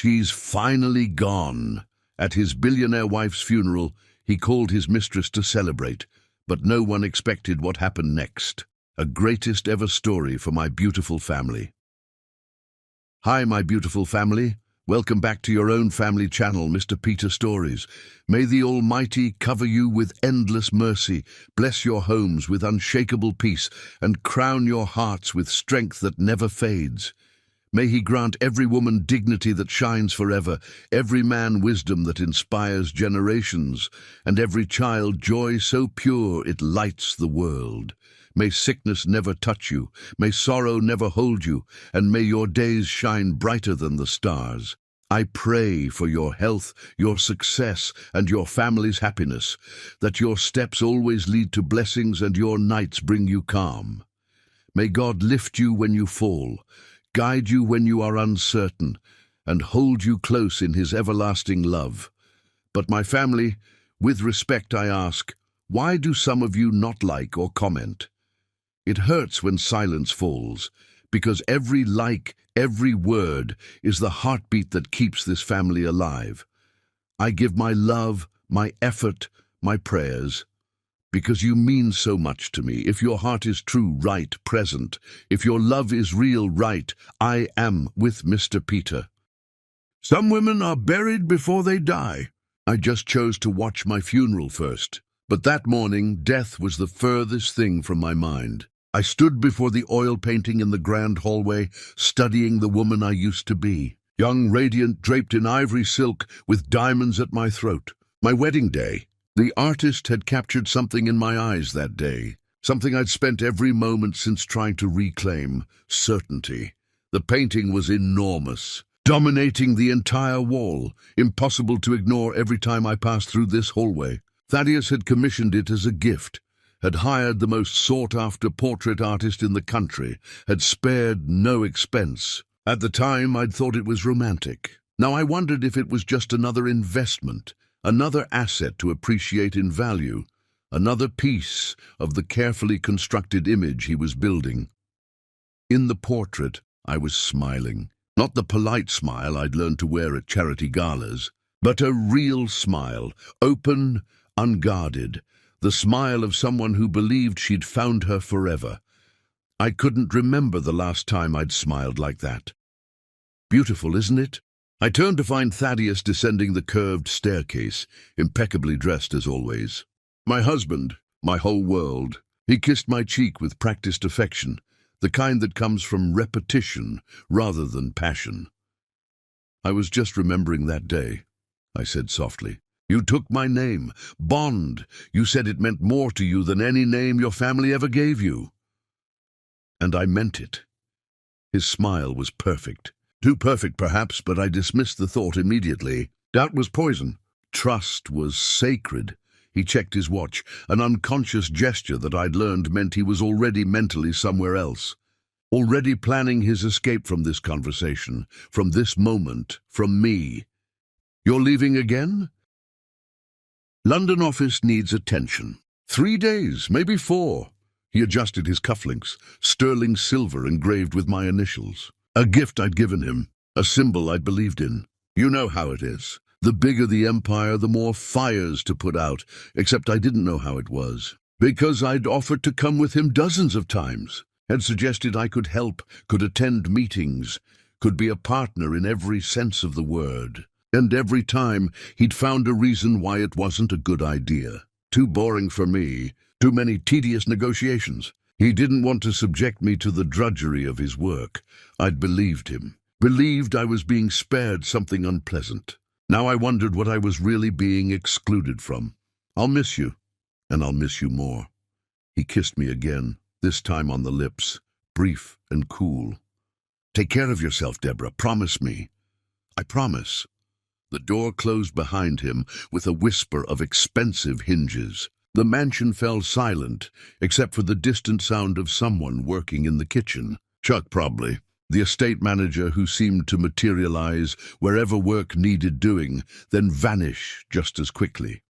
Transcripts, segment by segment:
She's finally gone. At his billionaire wife's funeral, he called his mistress to celebrate, but no one expected what happened next. A greatest ever story for my beautiful family. Hi, my beautiful family. Welcome back to your own family channel, Mr. Peter Stories. May the Almighty cover you with endless mercy, bless your homes with unshakable peace, and crown your hearts with strength that never fades. May He grant every woman dignity that shines forever, every man wisdom that inspires generations, and every child joy so pure it lights the world. May sickness never touch you, may sorrow never hold you, and may your days shine brighter than the stars. I pray for your health, your success, and your family's happiness, that your steps always lead to blessings and your nights bring you calm. May God lift you when you fall, guide you when you are uncertain, and hold you close in His everlasting love. But my family, with respect I ask, why do some of you not like or comment? It hurts when silence falls, because every like, every word is the heartbeat that keeps this family alive. I give my love, my effort, my prayers, because you mean so much to me. If your heart is true, right, present, if your love is real, right, I am with Mr. Peter. Some women are buried before they die. I just chose to watch my funeral first, but that morning, death was the furthest thing from my mind. I stood before the oil painting in the grand hallway, studying the woman I used to be. Young, radiant, draped in ivory silk, with diamonds at my throat. My wedding day. The artist had captured something in my eyes that day, something I'd spent every moment since trying to reclaim: certainty. The painting was enormous, dominating the entire wall, impossible to ignore every time I passed through this hallway. Thaddeus had commissioned it as a gift, had hired the most sought-after portrait artist in the country, had spared no expense. At the time, I'd thought it was romantic. Now I wondered if it was just another investment, another asset to appreciate in value, another piece of the carefully constructed image he was building. In the portrait, I was smiling. Not the polite smile I'd learned to wear at charity galas, but a real smile, open, unguarded, the smile of someone who believed she'd found her forever. I couldn't remember the last time I'd smiled like that. Beautiful, isn't it? I turned to find Thaddeus descending the curved staircase, impeccably dressed as always. My husband, my whole world. He kissed my cheek with practiced affection, the kind that comes from repetition rather than passion. I was just remembering that day, I said softly. You took my name, Bond. You said it meant more to you than any name your family ever gave you. And I meant it. His smile was perfect. Too perfect, perhaps, but I dismissed the thought immediately. Doubt was poison. Trust was sacred. He checked his watch. An unconscious gesture that I'd learned meant he was already mentally somewhere else. Already planning his escape from this conversation, from this moment, from me. You're leaving again? London office needs attention. 3 days, maybe 4. He adjusted his cufflinks, sterling silver engraved with my initials. A gift I'd given him, a symbol I'd believed in. You know how it is. The bigger the empire, the more fires to put out, except I didn't know how it was. Because I'd offered to come with him dozens of times, had suggested I could help, could attend meetings, could be a partner in every sense of the word. And every time, he'd found a reason why it wasn't a good idea. Too boring for me, too many tedious negotiations. He didn't want to subject me to the drudgery of his work. I'd believed him, believed I was being spared something unpleasant. Now I wondered what I was really being excluded from. I'll miss you, and I'll miss you more. He kissed me again, this time on the lips, brief and cool. Take care of yourself, Deborah, promise me. I promise. The door closed behind him with a whisper of expensive hinges. The mansion fell silent, except for the distant sound of someone working in the kitchen. Chuck, probably, the estate manager who seemed to materialize wherever work needed doing, then vanish just as quickly.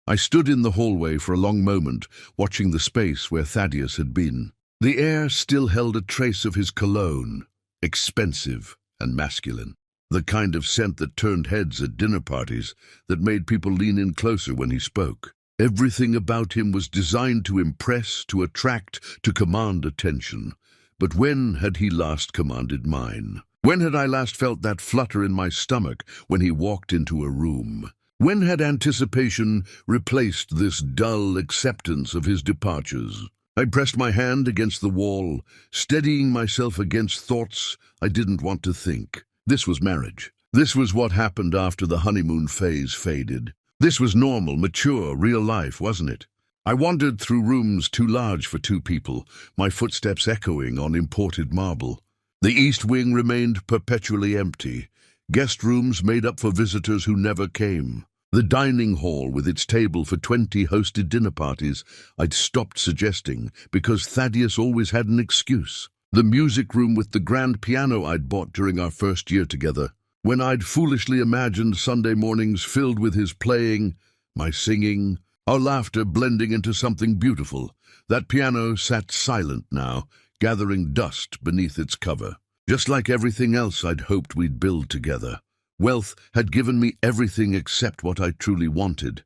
I stood in the hallway for a long moment, watching the space where Thaddeus had been. The air still held a trace of his cologne, expensive and masculine. The kind of scent that turned heads at dinner parties, that made people lean in closer when he spoke. Everything about him was designed to impress, to attract, to command attention. But when had he last commanded mine? When had I last felt that flutter in my stomach when he walked into a room? When had anticipation replaced this dull acceptance of his departures? I pressed my hand against the wall, steadying myself against thoughts I didn't want to think. This was marriage. This was what happened after the honeymoon phase faded. This was normal, mature, real life, wasn't it? I wandered through rooms too large for two people, my footsteps echoing on imported marble. The east wing remained perpetually empty, guest rooms made up for visitors who never came. The dining hall with its table for 20 hosted dinner parties I'd stopped suggesting because Thaddeus always had an excuse. The music room with the grand piano I'd bought during our first year together, when I'd foolishly imagined Sunday mornings filled with his playing, my singing, our laughter blending into something beautiful. That piano sat silent now, gathering dust beneath its cover. Just like everything else I'd hoped we'd build together. Wealth had given me everything except what I truly wanted.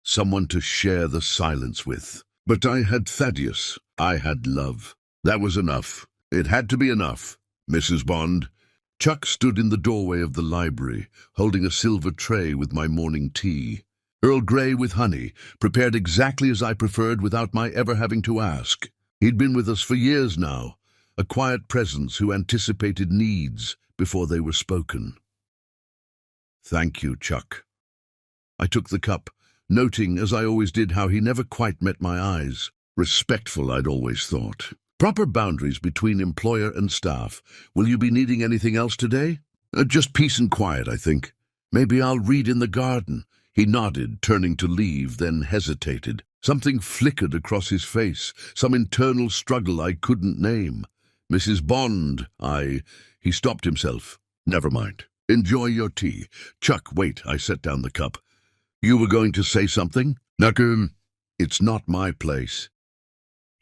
Someone to share the silence with. But I had Thaddeus. I had love. That was enough. It had to be enough. Mrs. Bond. Chuck stood in the doorway of the library, holding a silver tray with my morning tea. Earl Grey with honey, prepared exactly as I preferred without my ever having to ask. He'd been with us for years now, a quiet presence who anticipated needs before they were spoken. Thank you, Chuck. I took the cup, noting, as I always did, how he never quite met my eyes. Respectful, I'd always thought. Proper boundaries between employer and staff. Will you be needing anything else today? Just peace and quiet, I think. Maybe I'll read in the garden. He nodded, turning to leave, then hesitated. Something flickered across his face, some internal struggle I couldn't name. Mrs. Bond, He stopped himself. Never mind. Enjoy your tea. Chuck, wait, I set down the cup. You were going to say something? Nuckum, it's not my place.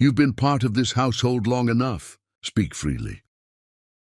You've been part of this household long enough. Speak freely.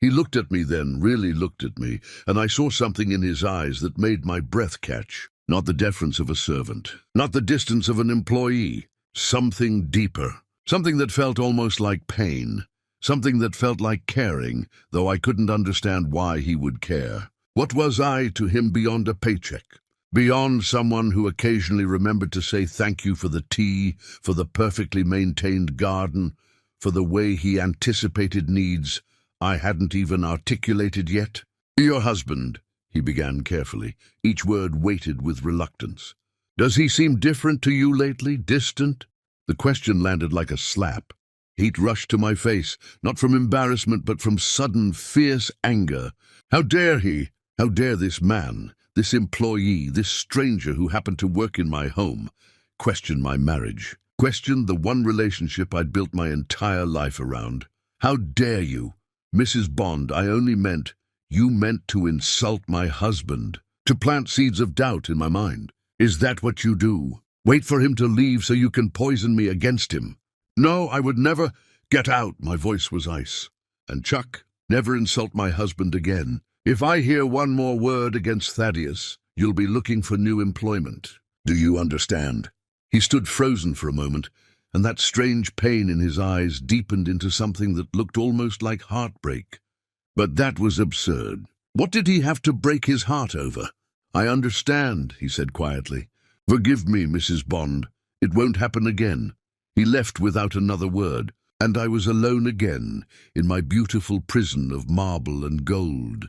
He looked at me then, really looked at me, and I saw something in his eyes that made my breath catch. Not the deference of a servant, not the distance of an employee. Something deeper, something that felt almost like pain, something that felt like caring, though I couldn't understand why he would care. What was I to him beyond a paycheck? Beyond someone who occasionally remembered to say thank you for the tea, for the perfectly maintained garden, for the way he anticipated needs I hadn't even articulated yet? Your husband, he began carefully, each word weighted with reluctance. Does he seem different to you lately, distant? The question landed like a slap. Heat rushed to my face, not from embarrassment but from sudden, fierce anger. How dare he? How dare this man, this employee, this stranger who happened to work in my home, question my marriage, question the one relationship I'd built my entire life around? How dare you? Mrs. Bond, I only meant, you meant to insult my husband, to plant seeds of doubt in my mind. Is that what you do? Wait for him to leave so you can poison me against him? No, I would never. Get out, my voice was ice. And Chuck, never insult my husband again. If I hear one more word against Thaddeus, you'll be looking for new employment. Do you understand? He stood frozen for a moment, and that strange pain in his eyes deepened into something that looked almost like heartbreak. But that was absurd. What did he have to break his heart over? I understand, he said quietly. Forgive me, Mrs. Bond. It won't happen again. He left without another word, and I was alone again in my beautiful prison of marble and gold.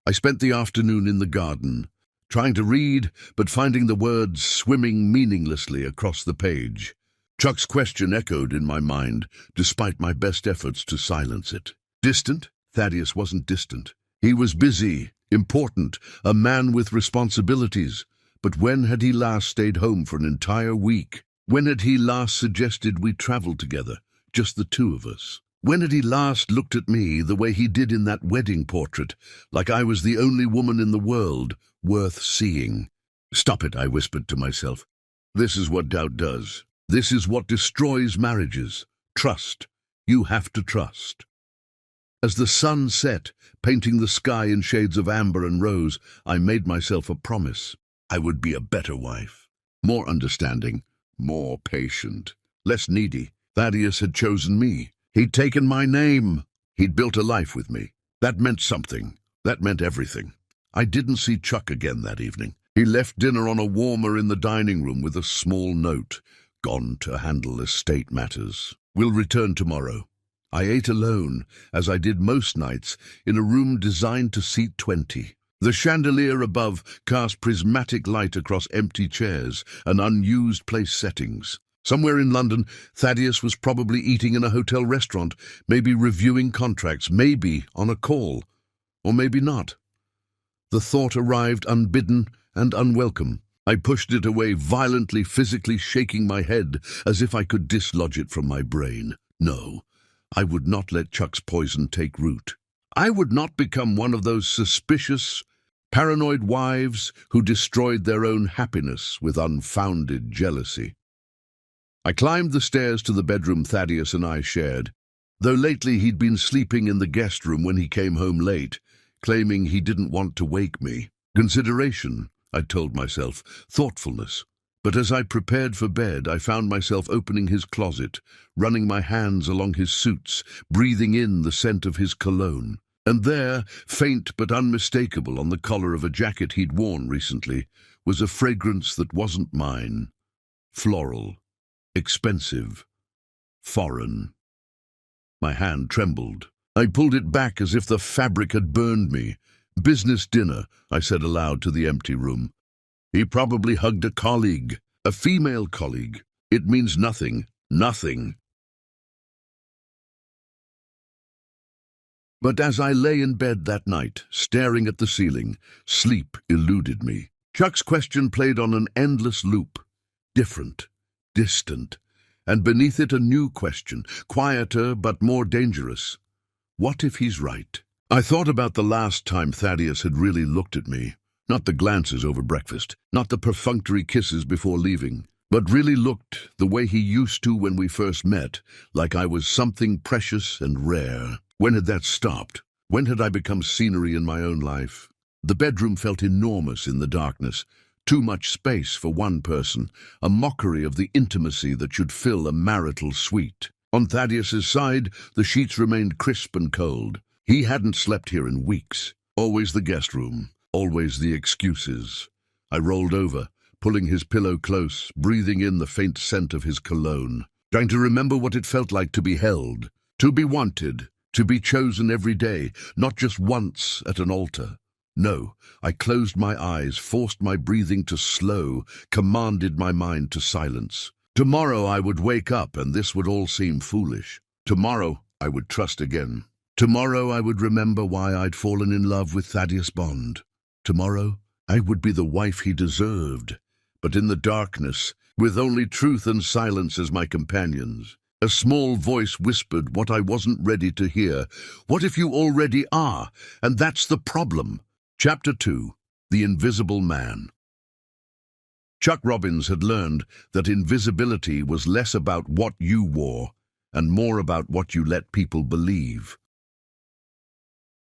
I spent the afternoon in the garden, trying to read, but finding the words swimming meaninglessly across the page. Chuck's question echoed in my mind, despite my best efforts to silence it. Distant? Thaddeus wasn't distant. He was busy, important, a man with responsibilities. But when had he last stayed home for an entire week? When had he last suggested we travel together, just the two of us? When had he last looked at me the way he did in that wedding portrait, like I was the only woman in the world worth seeing? Stop it, I whispered to myself. This is what doubt does. This is what destroys marriages. Trust. You have to trust. As the sun set, painting the sky in shades of amber and rose, I made myself a promise. I would be a better wife. More understanding, more patient, less needy. Thaddeus had chosen me. He'd taken my name. He'd built a life with me. That meant something. That meant everything. I didn't see Chuck again that evening. He left dinner on a warmer in the dining room with a small note. Gone to handle estate matters. Will return tomorrow. I ate alone, as I did most nights, in a room designed to seat 20. The chandelier above cast prismatic light across empty chairs and unused place settings. Somewhere in London, Thaddeus was probably eating in a hotel restaurant, maybe reviewing contracts, maybe on a call, or maybe not. The thought arrived unbidden and unwelcome. I pushed it away violently, physically shaking my head as if I could dislodge it from my brain. No, I would not let Chuck's poison take root. I would not become one of those suspicious, paranoid wives who destroyed their own happiness with unfounded jealousy. I climbed the stairs to the bedroom Thaddeus and I shared, though lately he'd been sleeping in the guest room when he came home late, claiming he didn't want to wake me. Consideration, I told myself, thoughtfulness. But as I prepared for bed, I found myself opening his closet, running my hands along his suits, breathing in the scent of his cologne. And there, faint but unmistakable on the collar of a jacket he'd worn recently, was a fragrance that wasn't mine. Floral. Expensive. Foreign. My hand trembled. I pulled it back as if the fabric had burned me. Business dinner, I said aloud to the empty room. He probably hugged a colleague, a female colleague. It means nothing, nothing. But as I lay in bed that night, staring at the ceiling, sleep eluded me. Chuck's question played on an endless loop. Different. Distant, and beneath it a new question, quieter but more dangerous. What if he's right? I thought about the last time Thaddeus had really looked at me. Not the glances over breakfast, not the perfunctory kisses before leaving, but really looked the way he used to when we first met, like I was something precious and rare. When had that stopped? When had I become scenery in my own life? The bedroom felt enormous in the darkness. Too much space for one person, a mockery of the intimacy that should fill a marital suite. On Thaddeus's side, the sheets remained crisp and cold. He hadn't slept here in weeks. Always the guest room, always the excuses. I rolled over, pulling his pillow close, breathing in the faint scent of his cologne, trying to remember what it felt like to be held, to be wanted, to be chosen every day, not just once at an altar. No, I closed my eyes, forced my breathing to slow, commanded my mind to silence. Tomorrow I would wake up and this would all seem foolish. Tomorrow I would trust again. Tomorrow I would remember why I'd fallen in love with Thaddeus Bond. Tomorrow I would be the wife he deserved. But in the darkness, with only truth and silence as my companions, a small voice whispered what I wasn't ready to hear. What if you already are? And that's the problem. Chapter 2. The Invisible Man. Chuck Robbins had learned that invisibility was less about what you wore and more about what you let people believe.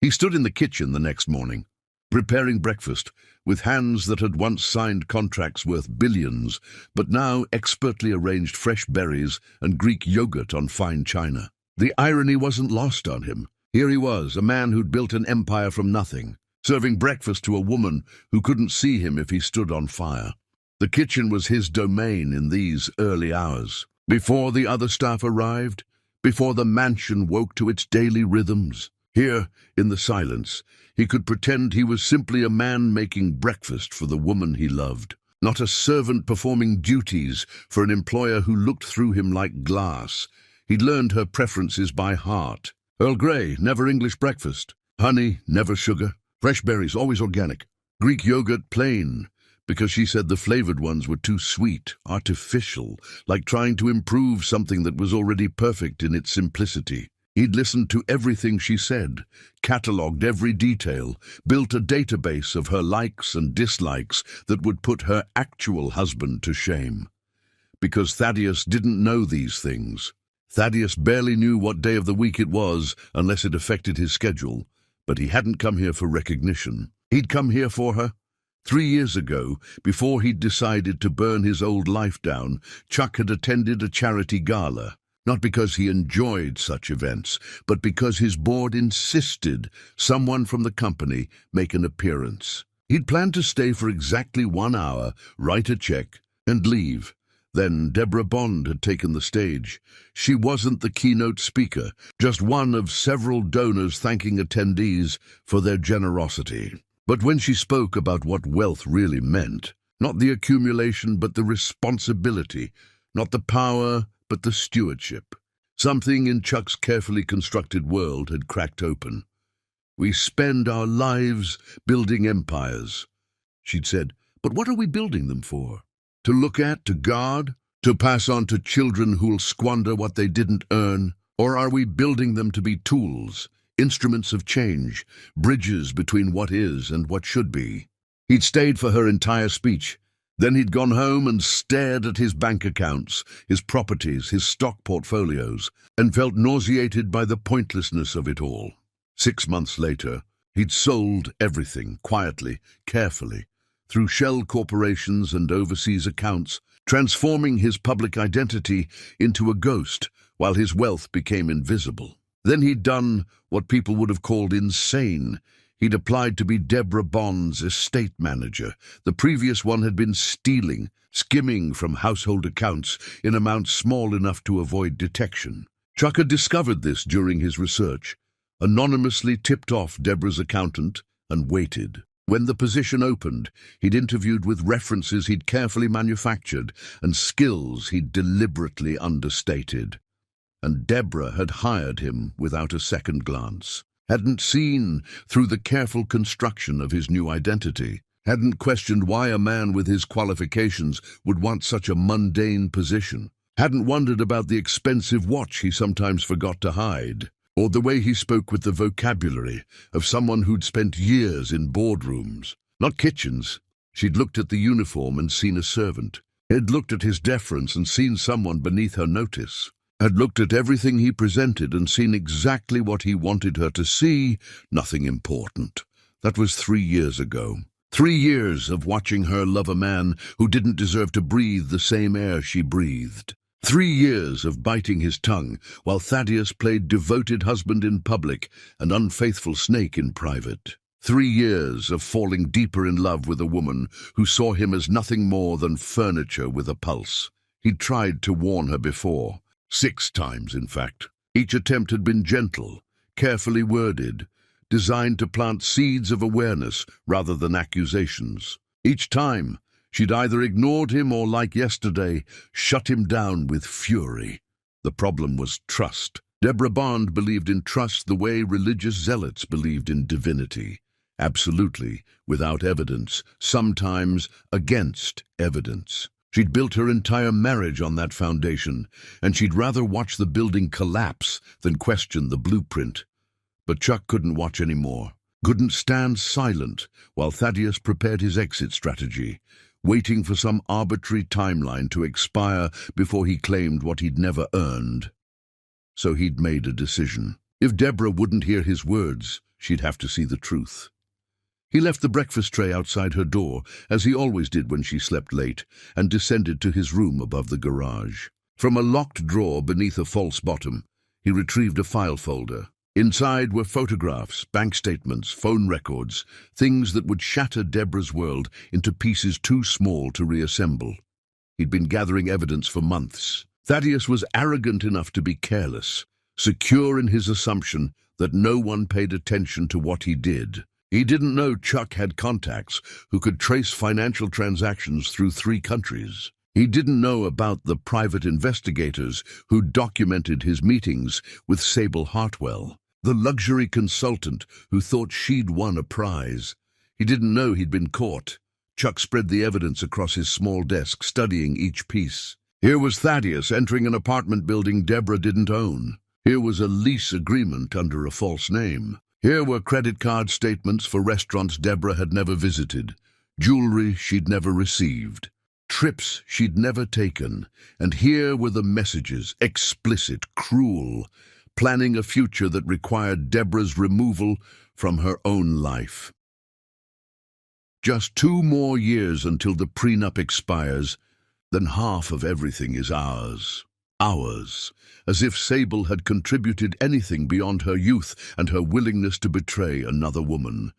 He stood in the kitchen the next morning, preparing breakfast, with hands that had once signed contracts worth billions, but now expertly arranged fresh berries and Greek yogurt on fine china. The irony wasn't lost on him. Here he was, a man who'd built an empire from nothing, serving breakfast to a woman who couldn't see him if he stood on fire. The kitchen was his domain in these early hours, before the other staff arrived, before the mansion woke to its daily rhythms. Here, in the silence, he could pretend he was simply a man making breakfast for the woman he loved, not a servant performing duties for an employer who looked through him like glass. He'd learned her preferences by heart. Earl Grey, never English breakfast. Honey, never sugar. Fresh berries, always organic. Greek yogurt, plain, because she said the flavored ones were too sweet, artificial, like trying to improve something that was already perfect in its simplicity. He'd listened to everything she said, catalogued every detail, built a database of her likes and dislikes that would put her actual husband to shame. Because Thaddeus didn't know these things. Thaddeus barely knew what day of the week it was unless it affected his schedule, but he hadn't come here for recognition. He'd come here for her. 3 years ago, before he'd decided to burn his old life down, Chuck had attended a charity gala. Not because he enjoyed such events, but because his board insisted someone from the company make an appearance. He'd planned to stay for exactly 1 hour, write a check, and leave. Then Deborah Bond had taken the stage. She wasn't the keynote speaker, just one of several donors thanking attendees for their generosity. But when she spoke about what wealth really meant, not the accumulation but the responsibility, not the power but the stewardship, something in Chuck's carefully constructed world had cracked open. "We spend our lives building empires," she'd said. "But what are we building them for? To look at, to guard, to pass on to children who'll squander what they didn't earn? Or are we building them to be tools, instruments of change, bridges between what is and what should be?" He'd stayed for her entire speech. Then he'd gone home and stared at his bank accounts, his properties, his stock portfolios, and felt nauseated by the pointlessness of it all. 6 months later, he'd sold everything, quietly, carefully, through shell corporations and overseas accounts, transforming his public identity into a ghost while his wealth became invisible. Then he'd done what people would have called insane. He'd applied to be Deborah Bond's estate manager. The previous one had been stealing, skimming from household accounts in amounts small enough to avoid detection. Chuck had discovered this during his research, anonymously tipped off Deborah's accountant, and waited. When the position opened, he'd interviewed with references he'd carefully manufactured and skills he'd deliberately understated. And Deborah had hired him without a second glance. Hadn't seen through the careful construction of his new identity, hadn't questioned why a man with his qualifications would want such a mundane position, hadn't wondered about the expensive watch he sometimes forgot to hide, or the way he spoke with the vocabulary of someone who'd spent years in boardrooms, not kitchens. She'd looked at the uniform and seen a servant, had looked at his deference and seen someone beneath her notice, had looked at everything he presented and seen exactly what he wanted her to see, nothing important. That was 3 years ago. 3 years of watching her love a man who didn't deserve to breathe the same air she breathed. 3 years of biting his tongue while Thaddeus played devoted husband in public and unfaithful snake in private. 3 years of falling deeper in love with a woman who saw him as nothing more than furniture with a pulse. He'd tried to warn her before. 6 times, in fact. Each attempt had been gentle, carefully worded, designed to plant seeds of awareness rather than accusations. Each time, she'd either ignored him or, like yesterday, shut him down with fury. The problem was trust. Deborah Bond believed in trust the way religious zealots believed in divinity. Absolutely, without evidence, sometimes against evidence. She'd built her entire marriage on that foundation, and she'd rather watch the building collapse than question the blueprint. But Chuck couldn't watch anymore, couldn't stand silent while Thaddeus prepared his exit strategy, waiting for some arbitrary timeline to expire before he claimed what he'd never earned. So he'd made a decision. If Deborah wouldn't hear his words, she'd have to see the truth. He left the breakfast tray outside her door, as he always did when she slept late, and descended to his room above the garage. From a locked drawer beneath a false bottom, he retrieved a file folder. Inside were photographs, bank statements, phone records, things that would shatter Deborah's world into pieces too small to reassemble. He'd been gathering evidence for months. Thaddeus was arrogant enough to be careless, secure in his assumption that no one paid attention to what he did. He didn't know Chuck had contacts who could trace financial transactions through 3 countries. He didn't know about the private investigators who documented his meetings with Sable Hartwell, the luxury consultant who thought she'd won a prize. He didn't know he'd been caught. Chuck spread the evidence across his small desk, studying each piece. Here was Thaddeus entering an apartment building Deborah didn't own. Here was a lease agreement under a false name. Here were credit card statements for restaurants Deborah had never visited, jewelry she'd never received. Trips she'd never taken, and here were the messages, explicit, cruel, planning a future that required Deborah's removal from her own life. Just 2 more years until the prenup expires, then half of everything is ours. Ours, as if Sable had contributed anything beyond her youth and her willingness to betray another woman.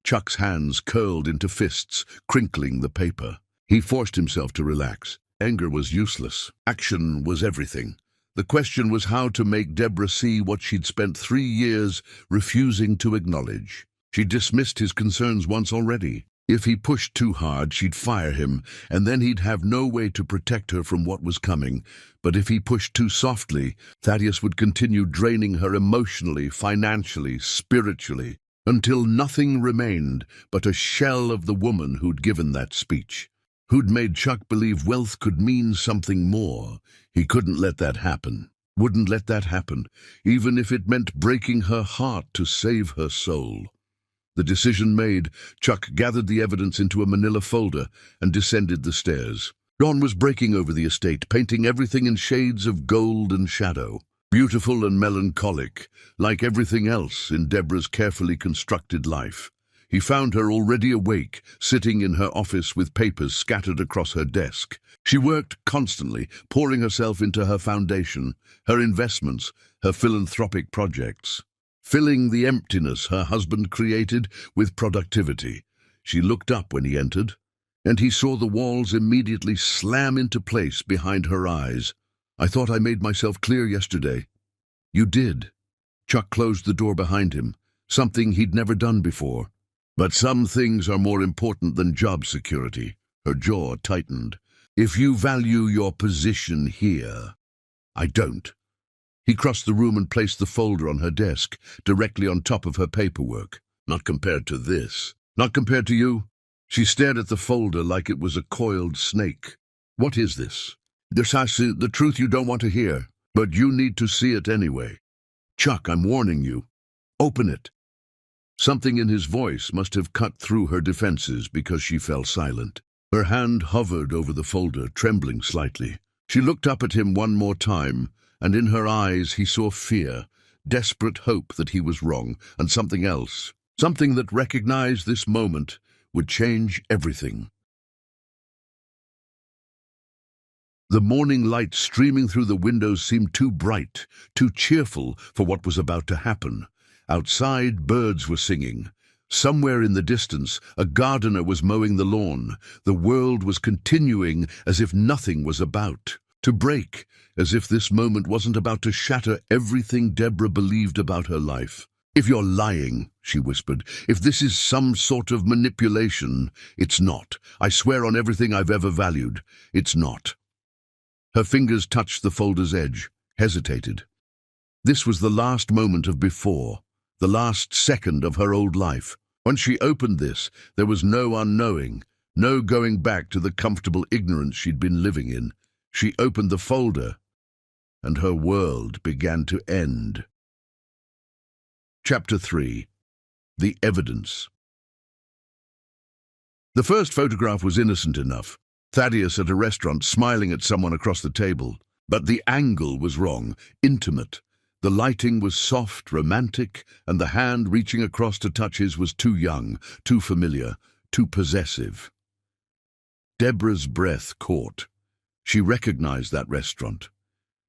Chuck's hands curled into fists, crinkling the paper. He forced himself to relax. Anger was useless. Action was everything. The question was how to make Deborah see what she'd spent 3 years refusing to acknowledge. She dismissed his concerns once already. If he pushed too hard, she'd fire him, and then he'd have no way to protect her from what was coming. But if he pushed too softly, Thaddeus would continue draining her emotionally, financially, spiritually, until nothing remained but a shell of the woman who'd given that speech, who'd made Chuck believe wealth could mean something more. He couldn't let that happen. Wouldn't let that happen, even if it meant breaking her heart to save her soul. The decision made, Chuck gathered the evidence into a manila folder and descended the stairs. Dawn was breaking over the estate, painting everything in shades of gold and shadow. Beautiful and melancholic, like everything else in Deborah's carefully constructed life. He found her already awake, sitting in her office with papers scattered across her desk. She worked constantly, pouring herself into her foundation, her investments, her philanthropic projects, filling the emptiness her husband created with productivity. She looked up when he entered, and he saw the walls immediately slam into place behind her eyes. "I thought I made myself clear yesterday." "You did." Chuck closed the door behind him, something he'd never done before. "But some things are more important than job security." Her jaw tightened. "If you value your position here." "I don't." He crossed the room and placed the folder on her desk, directly on top of her paperwork. "Not compared to this." "Not compared to you?" She stared at the folder like it was a coiled snake. "What is this?" The truth you don't want to hear, but you need to see it anyway." "Chuck, I'm warning you. Open it." Something in his voice must have cut through her defenses because she fell silent. Her hand hovered over the folder, trembling slightly. She looked up at him one more time, and in her eyes he saw fear, desperate hope that he was wrong, and something else, something that recognized this moment would change everything. The morning light streaming through the windows seemed too bright, too cheerful for what was about to happen. Outside, birds were singing. Somewhere in the distance, a gardener was mowing the lawn. The world was continuing as if nothing was about to break, as if this moment wasn't about to shatter everything Deborah believed about her life. "If you're lying," she whispered, "if this is some sort of manipulation, it's not. I swear on everything I've ever valued, it's not." Her fingers touched the folder's edge, hesitated. This was the last moment of before, the last second of her old life. Once she opened this, there was no unknowing, no going back to the comfortable ignorance she'd been living in. She opened the folder, and her world began to end. Chapter 3. The Evidence. The first photograph was innocent enough. Thaddeus at a restaurant smiling at someone across the table. But the angle was wrong, intimate. The lighting was soft, romantic, and the hand reaching across to touch his was too young, too familiar, too possessive. Deborah's breath caught. She recognized that restaurant.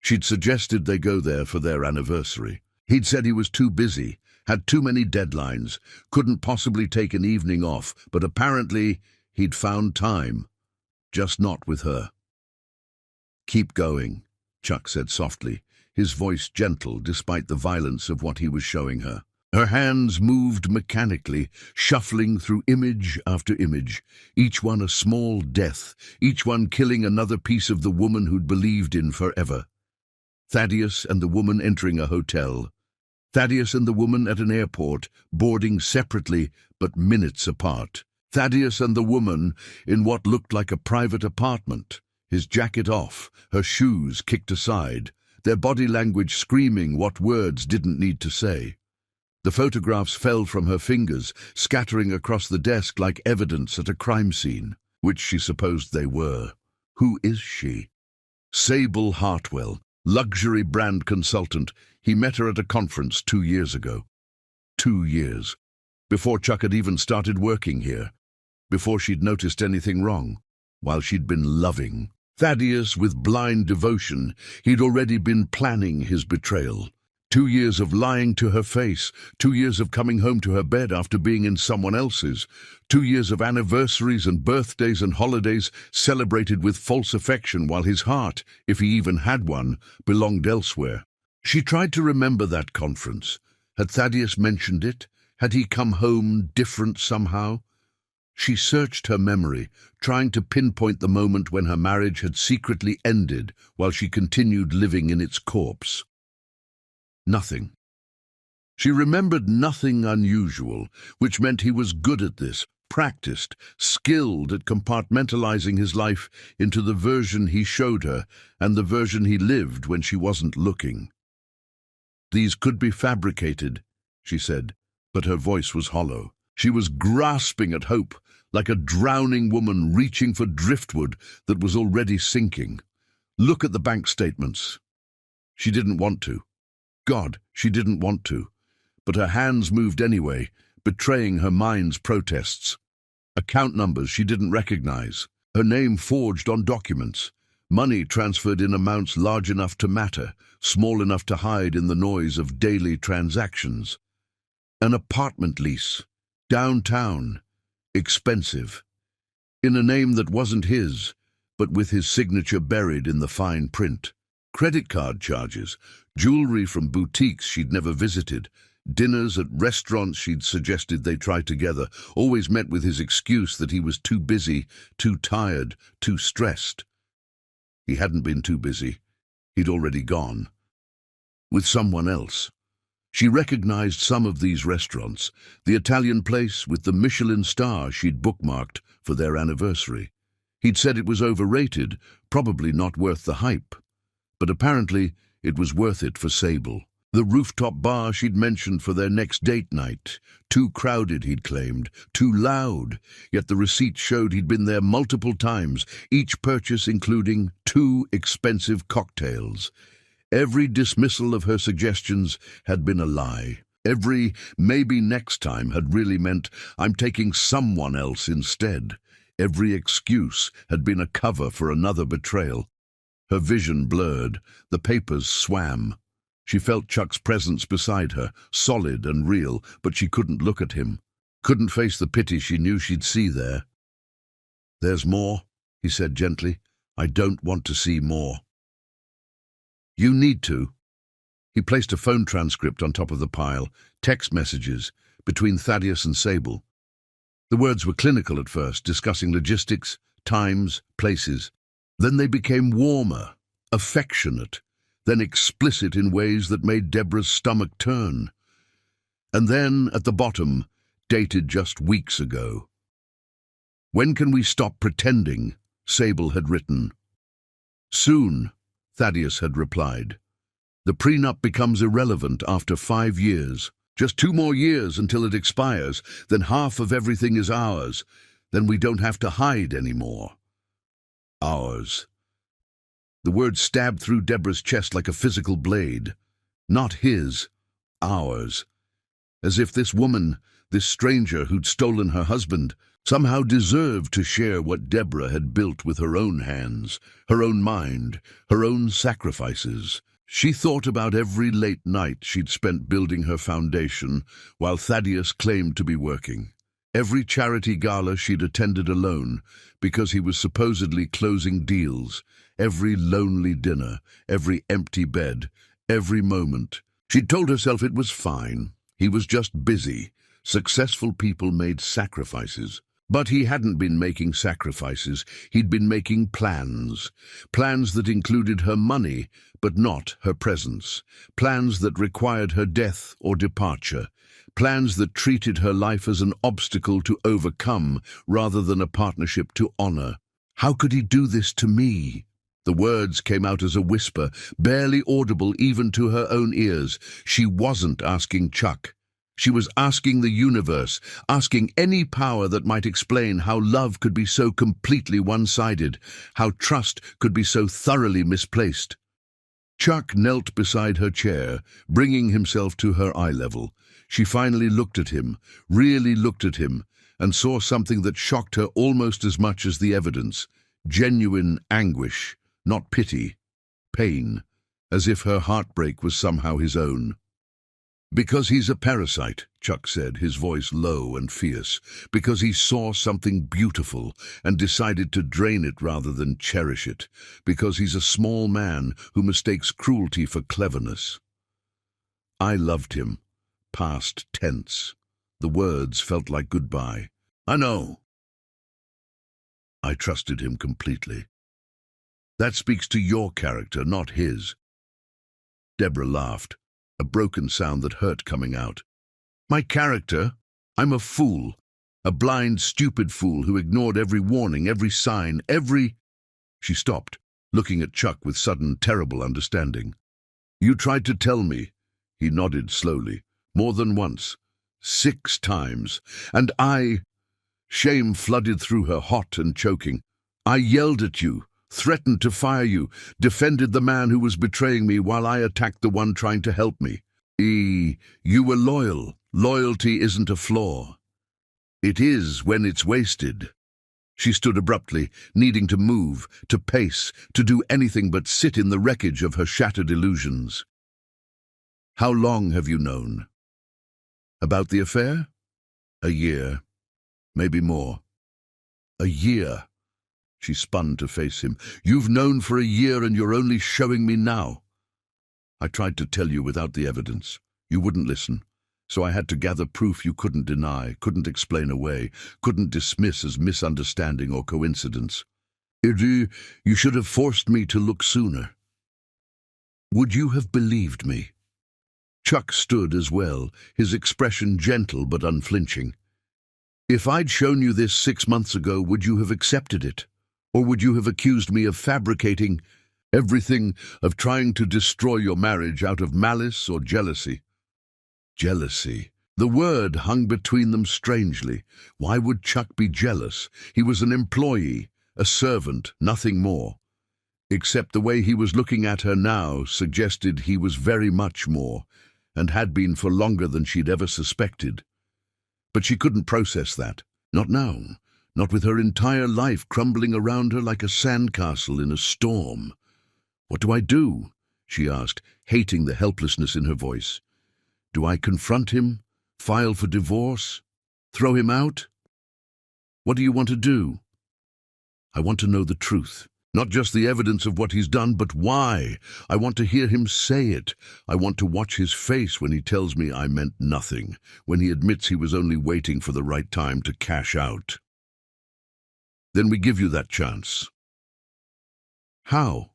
She'd suggested they go there for their anniversary. He'd said he was too busy, had too many deadlines, couldn't possibly take an evening off, but apparently he'd found time. Just not with her. "Keep going," Chuck said softly, his voice gentle despite the violence of what he was showing her. Her hands moved mechanically, shuffling through image after image, each one a small death, each one killing another piece of the woman who'd believed in forever. Thaddeus and the woman entering a hotel. Thaddeus and the woman at an airport, boarding separately but minutes apart. Thaddeus and the woman in what looked like a private apartment, his jacket off, her shoes kicked aside, their body language screaming what words didn't need to say. The photographs fell from her fingers, scattering across the desk like evidence at a crime scene. which she supposed they were. Who is she? Sable Hartwell, luxury brand consultant. He met her at a conference 2 years ago. 2 years. Before Chuck had even started working here. Before she'd noticed anything wrong. While she'd been loving Thaddeus with blind devotion, he'd already been planning his betrayal. 2 years of lying to her face, 2 years of coming home to her bed after being in someone else's, 2 years of anniversaries and birthdays and holidays celebrated with false affection while his heart, if he even had one, belonged elsewhere. She tried to remember that conference. Had Thaddeus mentioned it? Had he come home different somehow? She searched her memory, trying to pinpoint the moment when her marriage had secretly ended while she continued living in its corpse. Nothing. She remembered nothing unusual, which meant he was good at this, practiced, skilled at compartmentalizing his life into the version he showed her and the version he lived when she wasn't looking. "These could be fabricated," she said, but her voice was hollow. She was grasping at hope, like a drowning woman reaching for driftwood that was already sinking. Look at the bank statements. She didn't want to. God, she didn't want to. But her hands moved anyway, betraying her mind's protests. Account numbers she didn't recognize. Her name forged on documents. Money transferred in amounts large enough to matter, small enough to hide in the noise of daily transactions. An apartment lease. Downtown. Expensive. In a name that wasn't his, but with his signature buried in the fine print. Credit card charges, jewelry from boutiques she'd never visited, dinners at restaurants she'd suggested they try together, always met with his excuse that he was too busy, too tired, too stressed. He hadn't been too busy. He'd already gone. With someone else. She recognized some of these restaurants, the Italian place with the Michelin star she'd bookmarked for their anniversary. He'd said it was overrated, probably not worth the hype. But apparently it was worth it for Sable. The rooftop bar she'd mentioned for their next date night. Too crowded, he'd claimed, too loud, yet the receipt showed he'd been there multiple times, each purchase including 2 expensive cocktails. Every dismissal of her suggestions had been a lie. Every maybe next time had really meant I'm taking someone else instead. Every excuse had been a cover for another betrayal. Her vision blurred, the papers swam. She felt Chuck's presence beside her, solid and real, but she couldn't look at him, couldn't face the pity she knew she'd see there. "There's more," he said gently. "I don't want to see more." "You need to." He placed a phone transcript on top of the pile, text messages, between Thaddeus and Sable. The words were clinical at first, discussing logistics, times, places. Then they became warmer, affectionate, then explicit in ways that made Deborah's stomach turn. And then, at the bottom, dated just weeks ago. "When can we stop pretending?" Sable had written. "Soon," Thaddeus had replied. "The prenup becomes irrelevant after 5 years. Just 2 more years until it expires, then half of everything is ours. Then we don't have to hide anymore." Ours. The word stabbed through Deborah's chest like a physical blade. Not his. Ours. As if this woman, this stranger who'd stolen her husband, somehow deserved to share what Deborah had built with her own hands, her own mind, her own sacrifices. She thought about every late night she'd spent building her foundation while Thaddeus claimed to be working. Every charity gala she'd attended alone because he was supposedly closing deals, every lonely dinner, every empty bed, every moment. She'd told herself it was fine. He was just busy. Successful people made sacrifices. But he hadn't been making sacrifices. He'd been making plans. Plans that included her money, but not her presence. Plans that required her death or departure. Plans that treated her life as an obstacle to overcome rather than a partnership to honor. "How could he do this to me?" The words came out as a whisper, barely audible even to her own ears. She wasn't asking Chuck. She was asking the universe, asking any power that might explain how love could be so completely one-sided, how trust could be so thoroughly misplaced. Chuck knelt beside her chair, bringing himself to her eye level. She finally looked at him, really looked at him, and saw something that shocked her almost as much as the evidence. Genuine anguish, not pity, pain, as if her heartbreak was somehow his own. "Because he's a parasite," Chuck said, his voice low and fierce. "Because he saw something beautiful and decided to drain it rather than cherish it. Because he's a small man who mistakes cruelty for cleverness." I loved him. Past tense. The words felt like goodbye. "I know." I trusted him completely. "That speaks to your character, not his." Deborah laughed, a broken sound that hurt coming out. "My character? I'm a fool. A blind, stupid fool who ignored every warning, every sign, every—" She stopped, looking at Chuck with sudden, terrible understanding. "You tried to tell me." He nodded slowly. "More than once. 6 times. And I—" Shame flooded through her, hot and choking. "I yelled at you, threatened to fire you, defended the man who was betraying me while I attacked the one trying to help me. You were loyal. Loyalty isn't a flaw. It is when it's wasted." She stood abruptly, needing to move, to pace, to do anything but sit in the wreckage of her shattered illusions. "How long have you known?" "About the affair?" "A year. Maybe more." "A year?" She spun to face him. "You've known for a year and you're only showing me now." "I tried to tell you without the evidence. You wouldn't listen. So I had to gather proof you couldn't deny, couldn't explain away, couldn't dismiss as misunderstanding or coincidence. You should have forced me to look sooner." "Would you have believed me?" Chuck stood as well, his expression gentle but unflinching. "If I'd shown you this 6 months ago, would you have accepted it? Or would you have accused me of fabricating everything, of trying to destroy your marriage out of malice or jealousy?" Jealousy. The word hung between them strangely. Why would Chuck be jealous? He was an employee, a servant, nothing more. Except the way he was looking at her now suggested he was very much more, and had been for longer than she'd ever suspected. But she couldn't process that. Not now. Not with her entire life crumbling around her like a sandcastle in a storm. "What do I do?" she asked, hating the helplessness in her voice. "Do I confront him? File for divorce? Throw him out? What do you want to do?" "I want to know the truth. Not just the evidence of what he's done, but why. I want to hear him say it. I want to watch his face when he tells me I meant nothing, when he admits he was only waiting for the right time to cash out." "Then we give you that chance." "How?"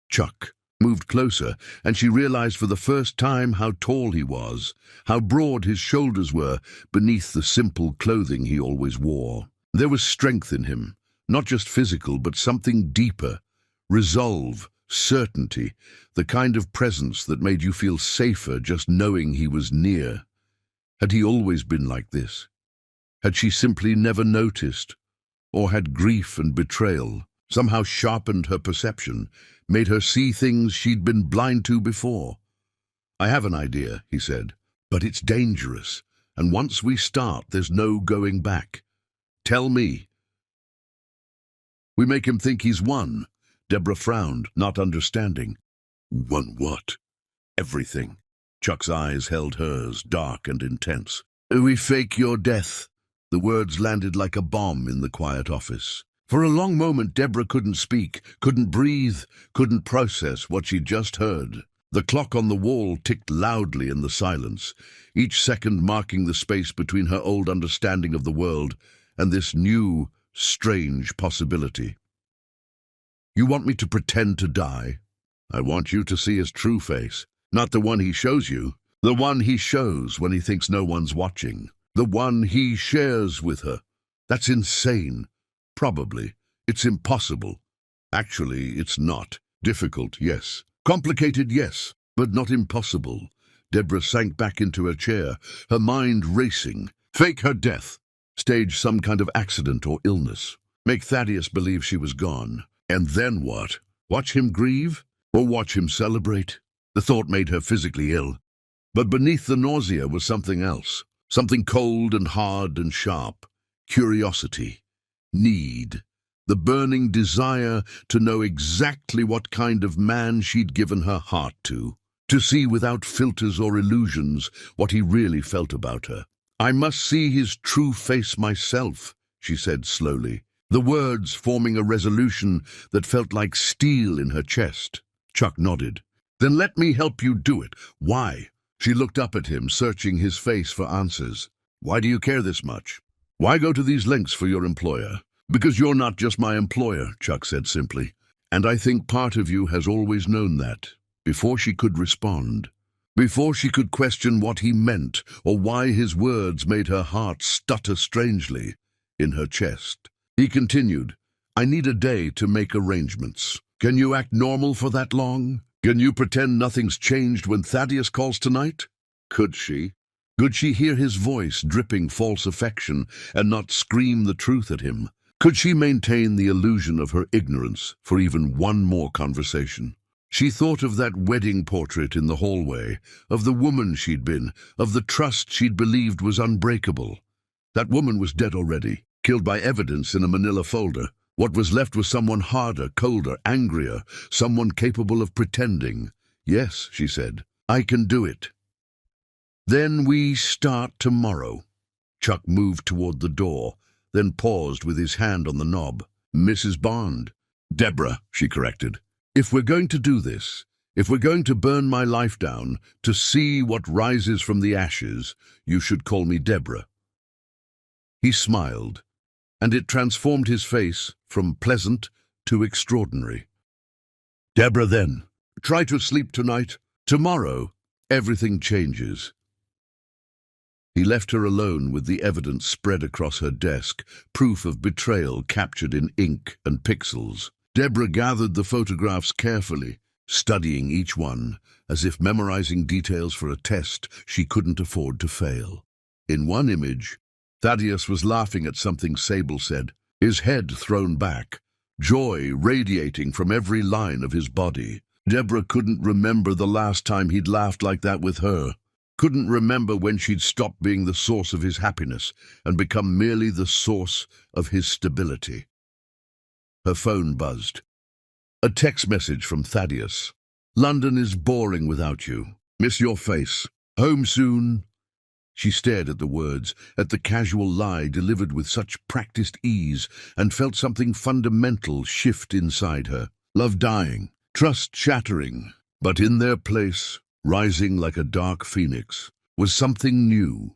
Chuck moved closer, and she realized for the first time how tall he was, how broad his shoulders were beneath the simple clothing he always wore. There was strength in him, not just physical, but something deeper, resolve, certainty, the kind of presence that made you feel safer just knowing he was near. Had he always been like this? Had she simply never noticed? Or had grief and betrayal somehow sharpened her perception, made her see things she'd been blind to before? "I have an idea," he said, "but it's dangerous, and once we start, there's no going back. Tell me." "We make him think he's won." Deborah frowned, not understanding. "Won what?" "Everything." Chuck's eyes held hers, dark and intense. "We fake your death." The words landed like a bomb in the quiet office. For a long moment, Deborah couldn't speak, couldn't breathe, couldn't process what she'd just heard. The clock on the wall ticked loudly in the silence, each second marking the space between her old understanding of the world and this new, strange possibility. "You want me to pretend to die?" "I want you to see his true face, not the one he shows you, the one he shows when he thinks no one's watching, the one he shares with her. That's insane. Probably. It's impossible. Actually, it's not. Difficult, yes. Complicated, yes. But not impossible. Deborah sank back into her chair, her mind racing. Fake her death. Stage some kind of accident or illness. Make Thaddeus believe she was gone. And then what? Watch him grieve? Or watch him celebrate? The thought made her physically ill. But beneath the nausea was something else. Something cold and hard and sharp. Curiosity. Need. The burning desire to know exactly what kind of man she'd given her heart to see without filters or illusions what he really felt about her. I must see his true face myself, she said slowly, the words forming a resolution that felt like steel in her chest. Chuck nodded. Then let me help you do it. Why? She looked up at him, searching his face for answers. Why do you care this much? Why go to these lengths for your employer? Because you're not just my employer, Chuck said simply. And I think part of you has always known that. Before she could respond, before she could question what he meant or why his words made her heart stutter strangely in her chest, he continued, I need a day to make arrangements. Can you act normal for that long? Can you pretend nothing's changed when Thaddeus calls tonight? Could she? Could she hear his voice dripping false affection and not scream the truth at him? Could she maintain the illusion of her ignorance for even one more conversation? She thought of that wedding portrait in the hallway, of the woman she'd been, of the trust she'd believed was unbreakable. That woman was dead already, killed by evidence in a manila folder. What was left was someone harder, colder, angrier, someone capable of pretending. Yes, she said, I can do it. Then we start tomorrow. Chuck moved toward the door, then paused with his hand on the knob. Mrs. Bond. Deborah, she corrected. If we're going to do this, if we're going to burn my life down, to see what rises from the ashes, you should call me Deborah. He smiled, and it transformed his face from pleasant to extraordinary. Deborah, then. Try to sleep tonight. Tomorrow, everything changes. He left her alone with the evidence spread across her desk, proof of betrayal captured in ink and pixels. Deborah gathered the photographs carefully, studying each one, as if memorizing details for a test she couldn't afford to fail. In one image, Thaddeus was laughing at something Sable said, his head thrown back, joy radiating from every line of his body. Deborah couldn't remember the last time he'd laughed like that with her, couldn't remember when she'd stopped being the source of his happiness and become merely the source of his stability. Her phone buzzed. A text message from Thaddeus. London is boring without you. Miss your face. Home soon. She stared at the words, at the casual lie delivered with such practiced ease, and felt something fundamental shift inside her. Love dying, trust shattering. But in their place, rising like a dark phoenix, was something new.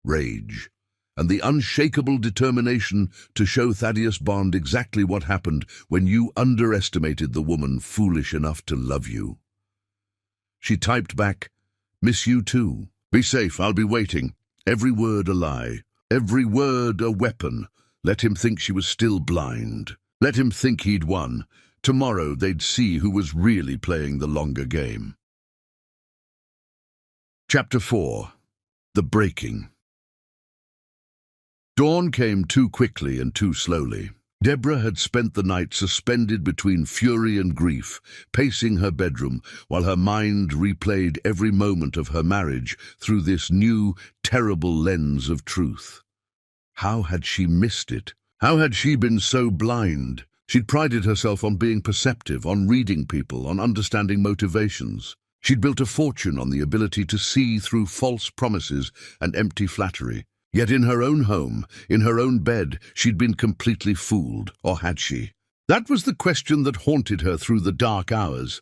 Rage. And the unshakable determination to show Thaddeus Bond exactly what happened when you underestimated the woman foolish enough to love you. She typed back, Miss you too. Be safe, I'll be waiting. Every word a lie, every word a weapon. Let him think she was still blind. Let him think he'd won. Tomorrow they'd see who was really playing the longer game. Chapter 4. The Breaking. Dawn came too quickly and too slowly. Deborah had spent the night suspended between fury and grief, pacing her bedroom while her mind replayed every moment of her marriage through this new, terrible lens of truth. How had she missed it? How had she been so blind? She'd prided herself on being perceptive, on reading people, on understanding motivations. She'd built a fortune on the ability to see through false promises and empty flattery. Yet in her own home, in her own bed, she'd been completely fooled, or had she? That was the question that haunted her through the dark hours.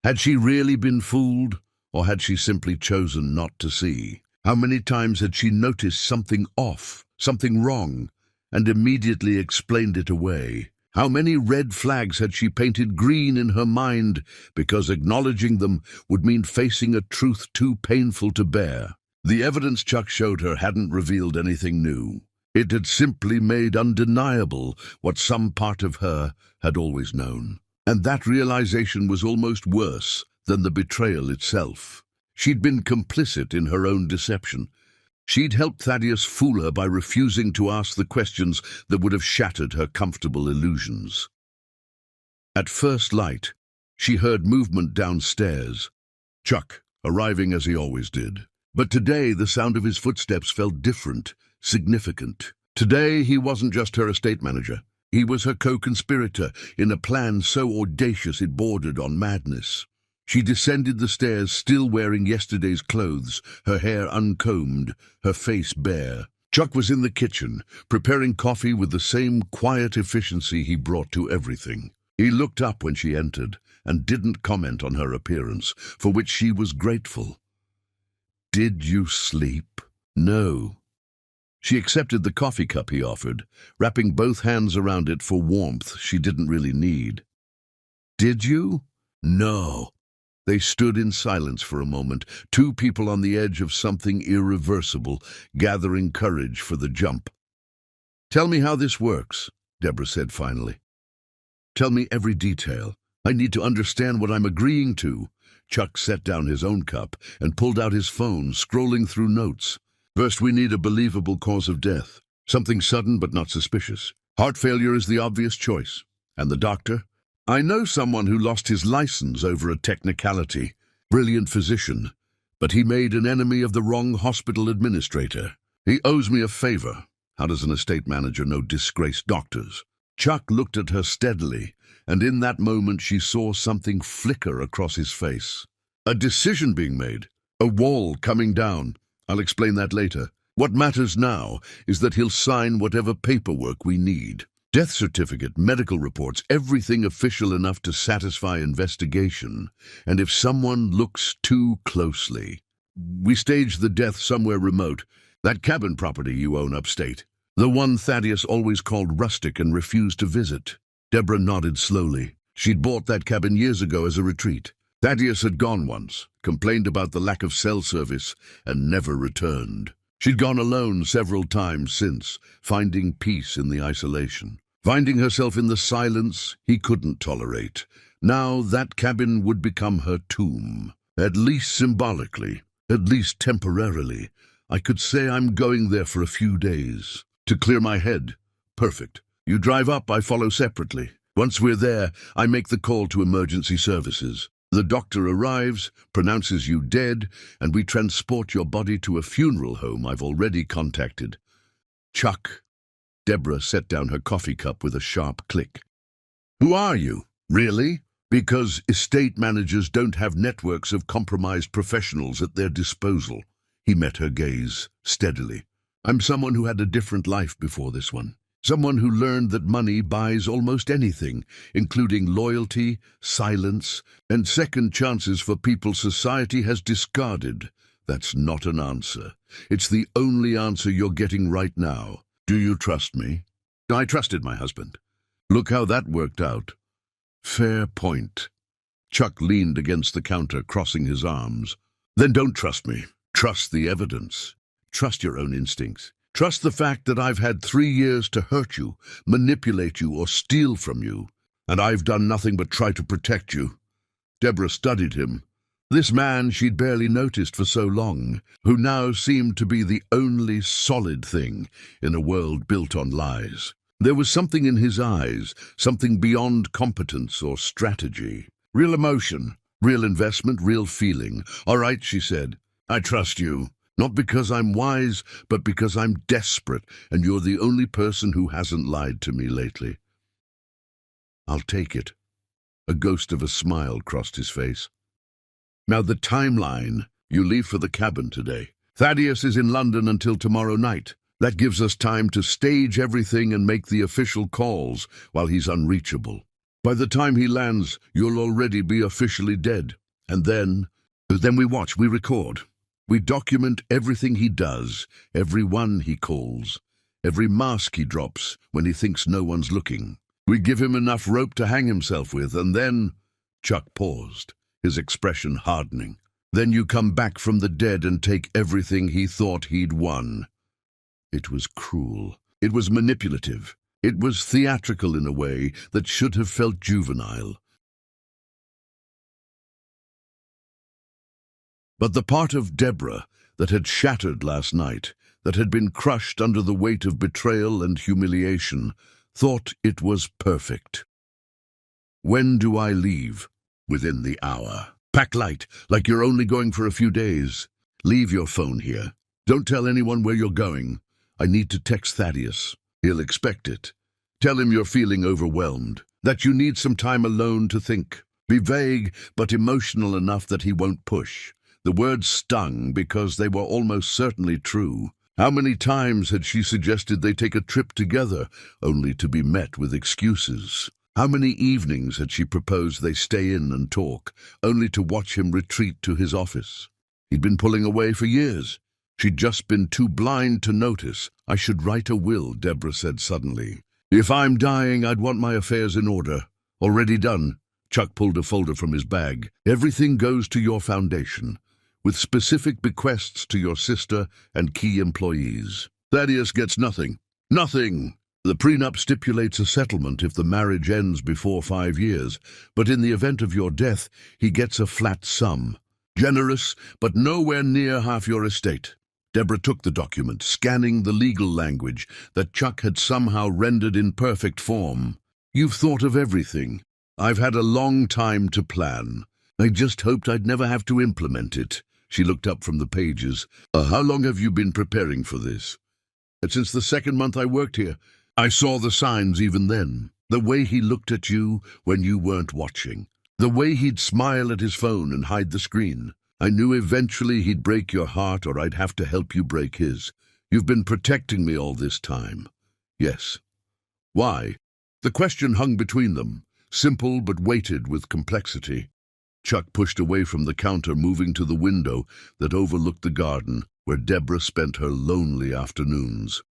Had she really been fooled, or had she simply chosen not to see? How many times had she noticed something off, something wrong, and immediately explained it away? How many red flags had she painted green in her mind because acknowledging them would mean facing a truth too painful to bear? The evidence Chuck showed her hadn't revealed anything new. It had simply made undeniable what some part of her had always known. And that realization was almost worse than the betrayal itself. She'd been complicit in her own deception. She'd helped Thaddeus fool her by refusing to ask the questions that would have shattered her comfortable illusions. At first light, she heard movement downstairs. Chuck, arriving as he always did. But today the sound of his footsteps felt different, significant. Today he wasn't just her estate manager. He was her co-conspirator in a plan so audacious it bordered on madness. She descended the stairs still wearing yesterday's clothes, her hair uncombed, her face bare. Chuck was in the kitchen, preparing coffee with the same quiet efficiency he brought to everything. He looked up when she entered and didn't comment on her appearance, for which she was grateful. "Did you sleep?" "No." She accepted the coffee cup he offered, wrapping both hands around it for warmth she didn't really need. "Did you?" "No." They stood in silence for a moment, two people on the edge of something irreversible, gathering courage for the jump. "Tell me how this works," Deborah said finally. "Tell me every detail. I need to understand what I'm agreeing to." Chuck set down his own cup and pulled out his phone, scrolling through notes. "First, we need a believable cause of death. Something sudden but not suspicious. Heart failure is the obvious choice. And the doctor? I know someone who lost his license over a technicality. Brilliant physician. But he made an enemy of the wrong hospital administrator. He owes me a favor. How does an estate manager know disgraced doctors?" Chuck looked at her steadily, and in that moment she saw something flicker across his face. A decision being made. A wall coming down. I'll explain that later. What matters now is that he'll sign whatever paperwork we need. Death certificate, medical reports, everything official enough to satisfy investigation. And if someone looks too closely... We staged the death somewhere remote. That cabin property you own upstate. The one Thaddeus always called rustic and refused to visit. Deborah nodded slowly. She'd bought that cabin years ago as a retreat. Thaddeus had gone once, complained about the lack of cell service, and never returned. She'd gone alone several times since, finding peace in the isolation. Finding herself in the silence he couldn't tolerate. Now that cabin would become her tomb. At least symbolically, at least temporarily. I could say I'm going there for a few days. To clear my head. Perfect. You drive up, I follow separately. Once we're there, I make the call to emergency services. The doctor arrives, pronounces you dead, and we transport your body to a funeral home I've already contacted. Chuck. Deborah set down her coffee cup with a sharp click. Who are you? Really? Because estate managers don't have networks of compromised professionals at their disposal. He met her gaze steadily. I'm someone who had a different life before this one. Someone who learned that money buys almost anything, including loyalty, silence, and second chances for people society has discarded. That's not an answer. It's the only answer you're getting right now. Do you trust me? I trusted my husband. Look how that worked out. Fair point. Chuck leaned against the counter, crossing his arms. Then don't trust me. Trust the evidence. Trust your own instincts. Trust the fact that I've had 3 years to hurt you, manipulate you, or steal from you, and I've done nothing but try to protect you. Deborah studied him. This man she'd barely noticed for so long, who now seemed to be the only solid thing in a world built on lies. There was something in his eyes, something beyond competence or strategy. Real emotion, real investment, real feeling. All right, she said, I trust you. Not because I'm wise, but because I'm desperate, and you're the only person who hasn't lied to me lately. I'll take it. A ghost of a smile crossed his face. Now the timeline. You leave for the cabin today. Thaddeus is in London until tomorrow night. That gives us time to stage everything and make the official calls while he's unreachable. By the time he lands, you'll already be officially dead. And then we watch, we record. We document everything he does, every one he calls, every mask he drops when he thinks no one's looking. We give him enough rope to hang himself with, and then... Chuck paused, his expression hardening. Then you come back from the dead and take everything he thought he'd won. It was cruel. It was manipulative. It was theatrical in a way that should have felt juvenile. But the part of Deborah that had shattered last night, that had been crushed under the weight of betrayal and humiliation, thought it was perfect. When do I leave? Within the hour. Pack light, like you're only going for a few days. Leave your phone here. Don't tell anyone where you're going. I need to text Thaddeus. He'll expect it. Tell him you're feeling overwhelmed, that you need some time alone to think. Be vague, but emotional enough that he won't push. The words stung because they were almost certainly true. How many times had she suggested they take a trip together, only to be met with excuses? How many evenings had she proposed they stay in and talk, only to watch him retreat to his office? He'd been pulling away for years. She'd just been too blind to notice. I should write a will, Deborah said suddenly. If I'm dying, I'd want my affairs in order. Already done. Chuck pulled a folder from his bag. Everything goes to your foundation, with specific bequests to your sister and key employees. Thaddeus gets nothing. Nothing! The prenup stipulates a settlement if the marriage ends before 5 years, but in the event of your death, he gets a flat sum. Generous, but nowhere near half your estate. Deborah took the document, scanning the legal language that Chuck had somehow rendered in perfect form. You've thought of everything. I've had a long time to plan. I just hoped I'd never have to implement it. She looked up from the pages. How long have you been preparing for this? Since the 2nd month I worked here. I saw the signs even then. The way he looked at you when you weren't watching. The way he'd smile at his phone and hide the screen. I knew eventually he'd break your heart or I'd have to help you break his. You've been protecting me all this time. Yes. Why? The question hung between them, simple but weighted with complexity. Chuck pushed away from the counter, moving to the window that overlooked the garden where Deborah spent her lonely afternoons.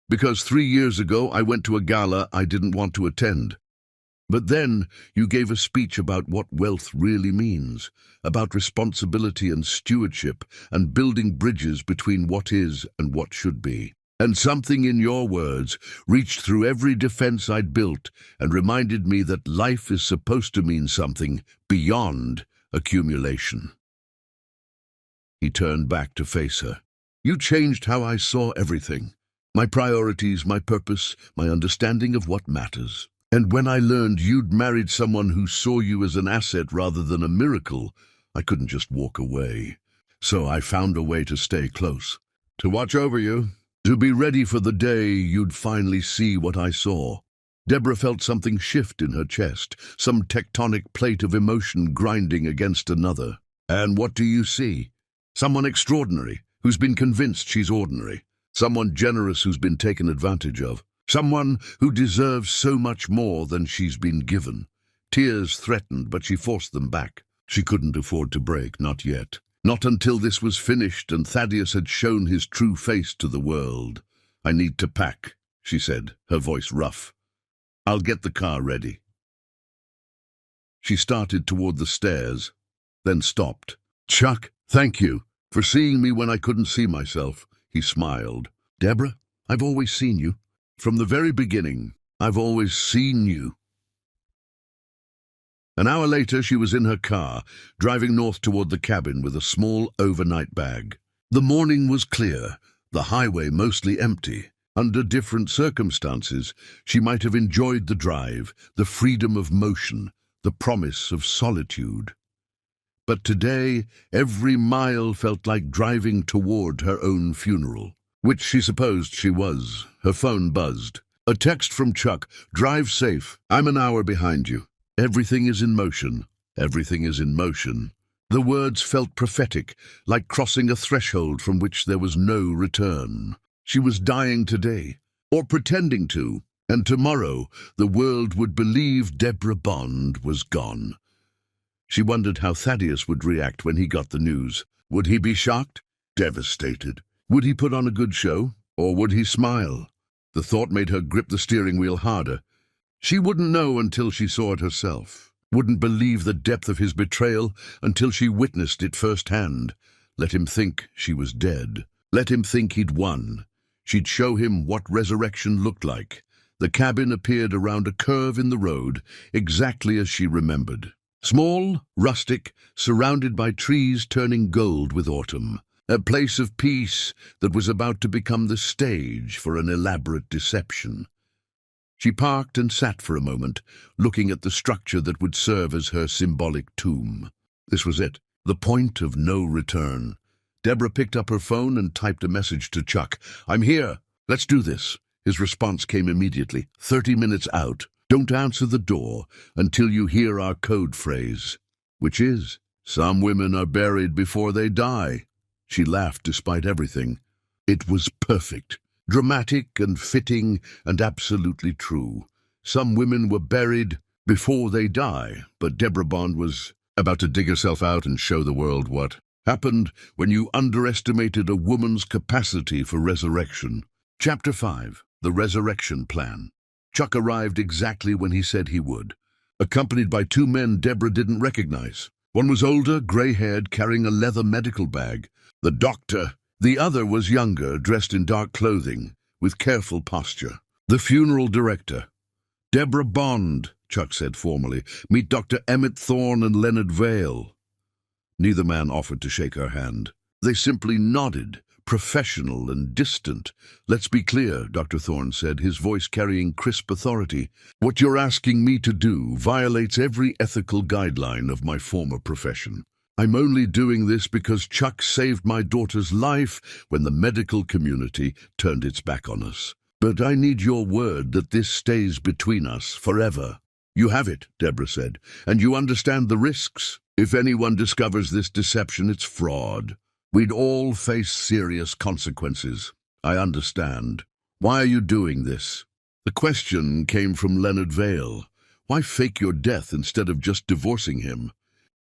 Because 3 years ago I went to a gala I didn't want to attend. But then you gave a speech about what wealth really means, about responsibility and stewardship and building bridges between what is and what should be. And something in your words reached through every defense I'd built and reminded me that life is supposed to mean something beyond accumulation. He turned back to face her. You changed how I saw everything. My priorities, my purpose, my understanding of what matters. And when I learned you'd married someone who saw you as an asset rather than a miracle, I couldn't just walk away. So I found a way to stay close, to watch over you, to be ready for the day you'd finally see what I saw. Deborah felt something shift in her chest, some tectonic plate of emotion grinding against another. And what do you see? Someone extraordinary, who's been convinced she's ordinary. Someone generous who's been taken advantage of. Someone who deserves so much more than she's been given. Tears threatened, but she forced them back. She couldn't afford to break, not yet. Not until this was finished and Thaddeus had shown his true face to the world. I need to pack, she said, her voice rough. I'll get the car ready. She started toward the stairs, then stopped. Chuck, thank you for seeing me when I couldn't see myself. He smiled. Deborah, I've always seen you. From the very beginning, I've always seen you. An hour later, she was in her car, driving north toward the cabin with a small overnight bag. The morning was clear, the highway mostly empty. Under different circumstances, she might have enjoyed the drive, the freedom of motion, the promise of solitude. But today, every mile felt like driving toward her own funeral, which she supposed she was. Her phone buzzed. A text from Chuck, drive safe, I'm an hour behind you. Everything is in motion. Everything is in motion. The words felt prophetic, like crossing a threshold from which there was no return. She was dying today, or pretending to, and tomorrow the world would believe Deborah Bond was gone. She wondered how Thaddeus would react when he got the news. Would he be shocked? Devastated? Would he put on a good show? Or would he smile? The thought made her grip the steering wheel harder. She wouldn't know until she saw it herself. Wouldn't believe the depth of his betrayal until she witnessed it firsthand. Let him think she was dead. Let him think he'd won. She'd show him what resurrection looked like. The cabin appeared around a curve in the road, exactly as she remembered. Small, rustic, surrounded by trees turning gold with autumn. A place of peace that was about to become the stage for an elaborate deception. She parked and sat for a moment, looking at the structure that would serve as her symbolic tomb. This was it, the point of no return. Deborah picked up her phone and typed a message to Chuck. "I'm here. Let's do this." His response came immediately. 30 minutes out. Don't answer the door until you hear our code phrase, which is, "Some women are buried before they die." She laughed despite everything. It was perfect, dramatic and fitting and absolutely true. Some women were buried before they die, but Deborah Bond was about to dig herself out and show the world what happened when you underestimated a woman's capacity for resurrection. Chapter 5. The Resurrection Plan. Chuck arrived exactly when he said he would, accompanied by 2 men Deborah didn't recognize. One was older, gray-haired, carrying a leather medical bag. The doctor. The other was younger, dressed in dark clothing, with careful posture. The funeral director. "Deborah Bond," Chuck said formally. "Meet Dr. Emmett Thorne and Leonard Vale." Neither man offered to shake her hand. They simply nodded, professional and distant. "Let's be clear," Dr. Thorne said, his voice carrying crisp authority. "What you're asking me to do violates every ethical guideline of my former profession. I'm only doing this because Chuck saved my daughter's life when the medical community turned its back on us. But I need your word that this stays between us forever." "You have it," Deborah said, "and you understand the risks. If anyone discovers this deception, it's fraud. We'd all face serious consequences." "I understand. Why are you doing this?" The question came from Leonard Vale. "Why fake your death instead of just divorcing him?"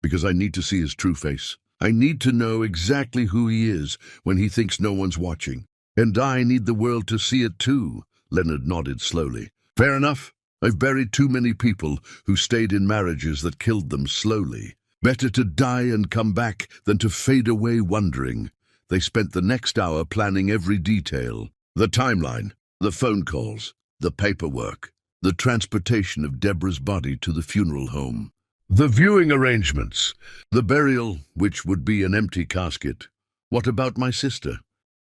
"Because I need to see his true face. I need to know exactly who he is when he thinks no one's watching. And I need the world to see it too." Leonard nodded slowly. "Fair enough. I've buried too many people who stayed in marriages that killed them slowly. Better to die and come back than to fade away wondering." They spent the next hour planning every detail. The timeline, the phone calls, the paperwork, the transportation of Deborah's body to the funeral home, the viewing arrangements, the burial, which would be an empty casket. "What about my sister?"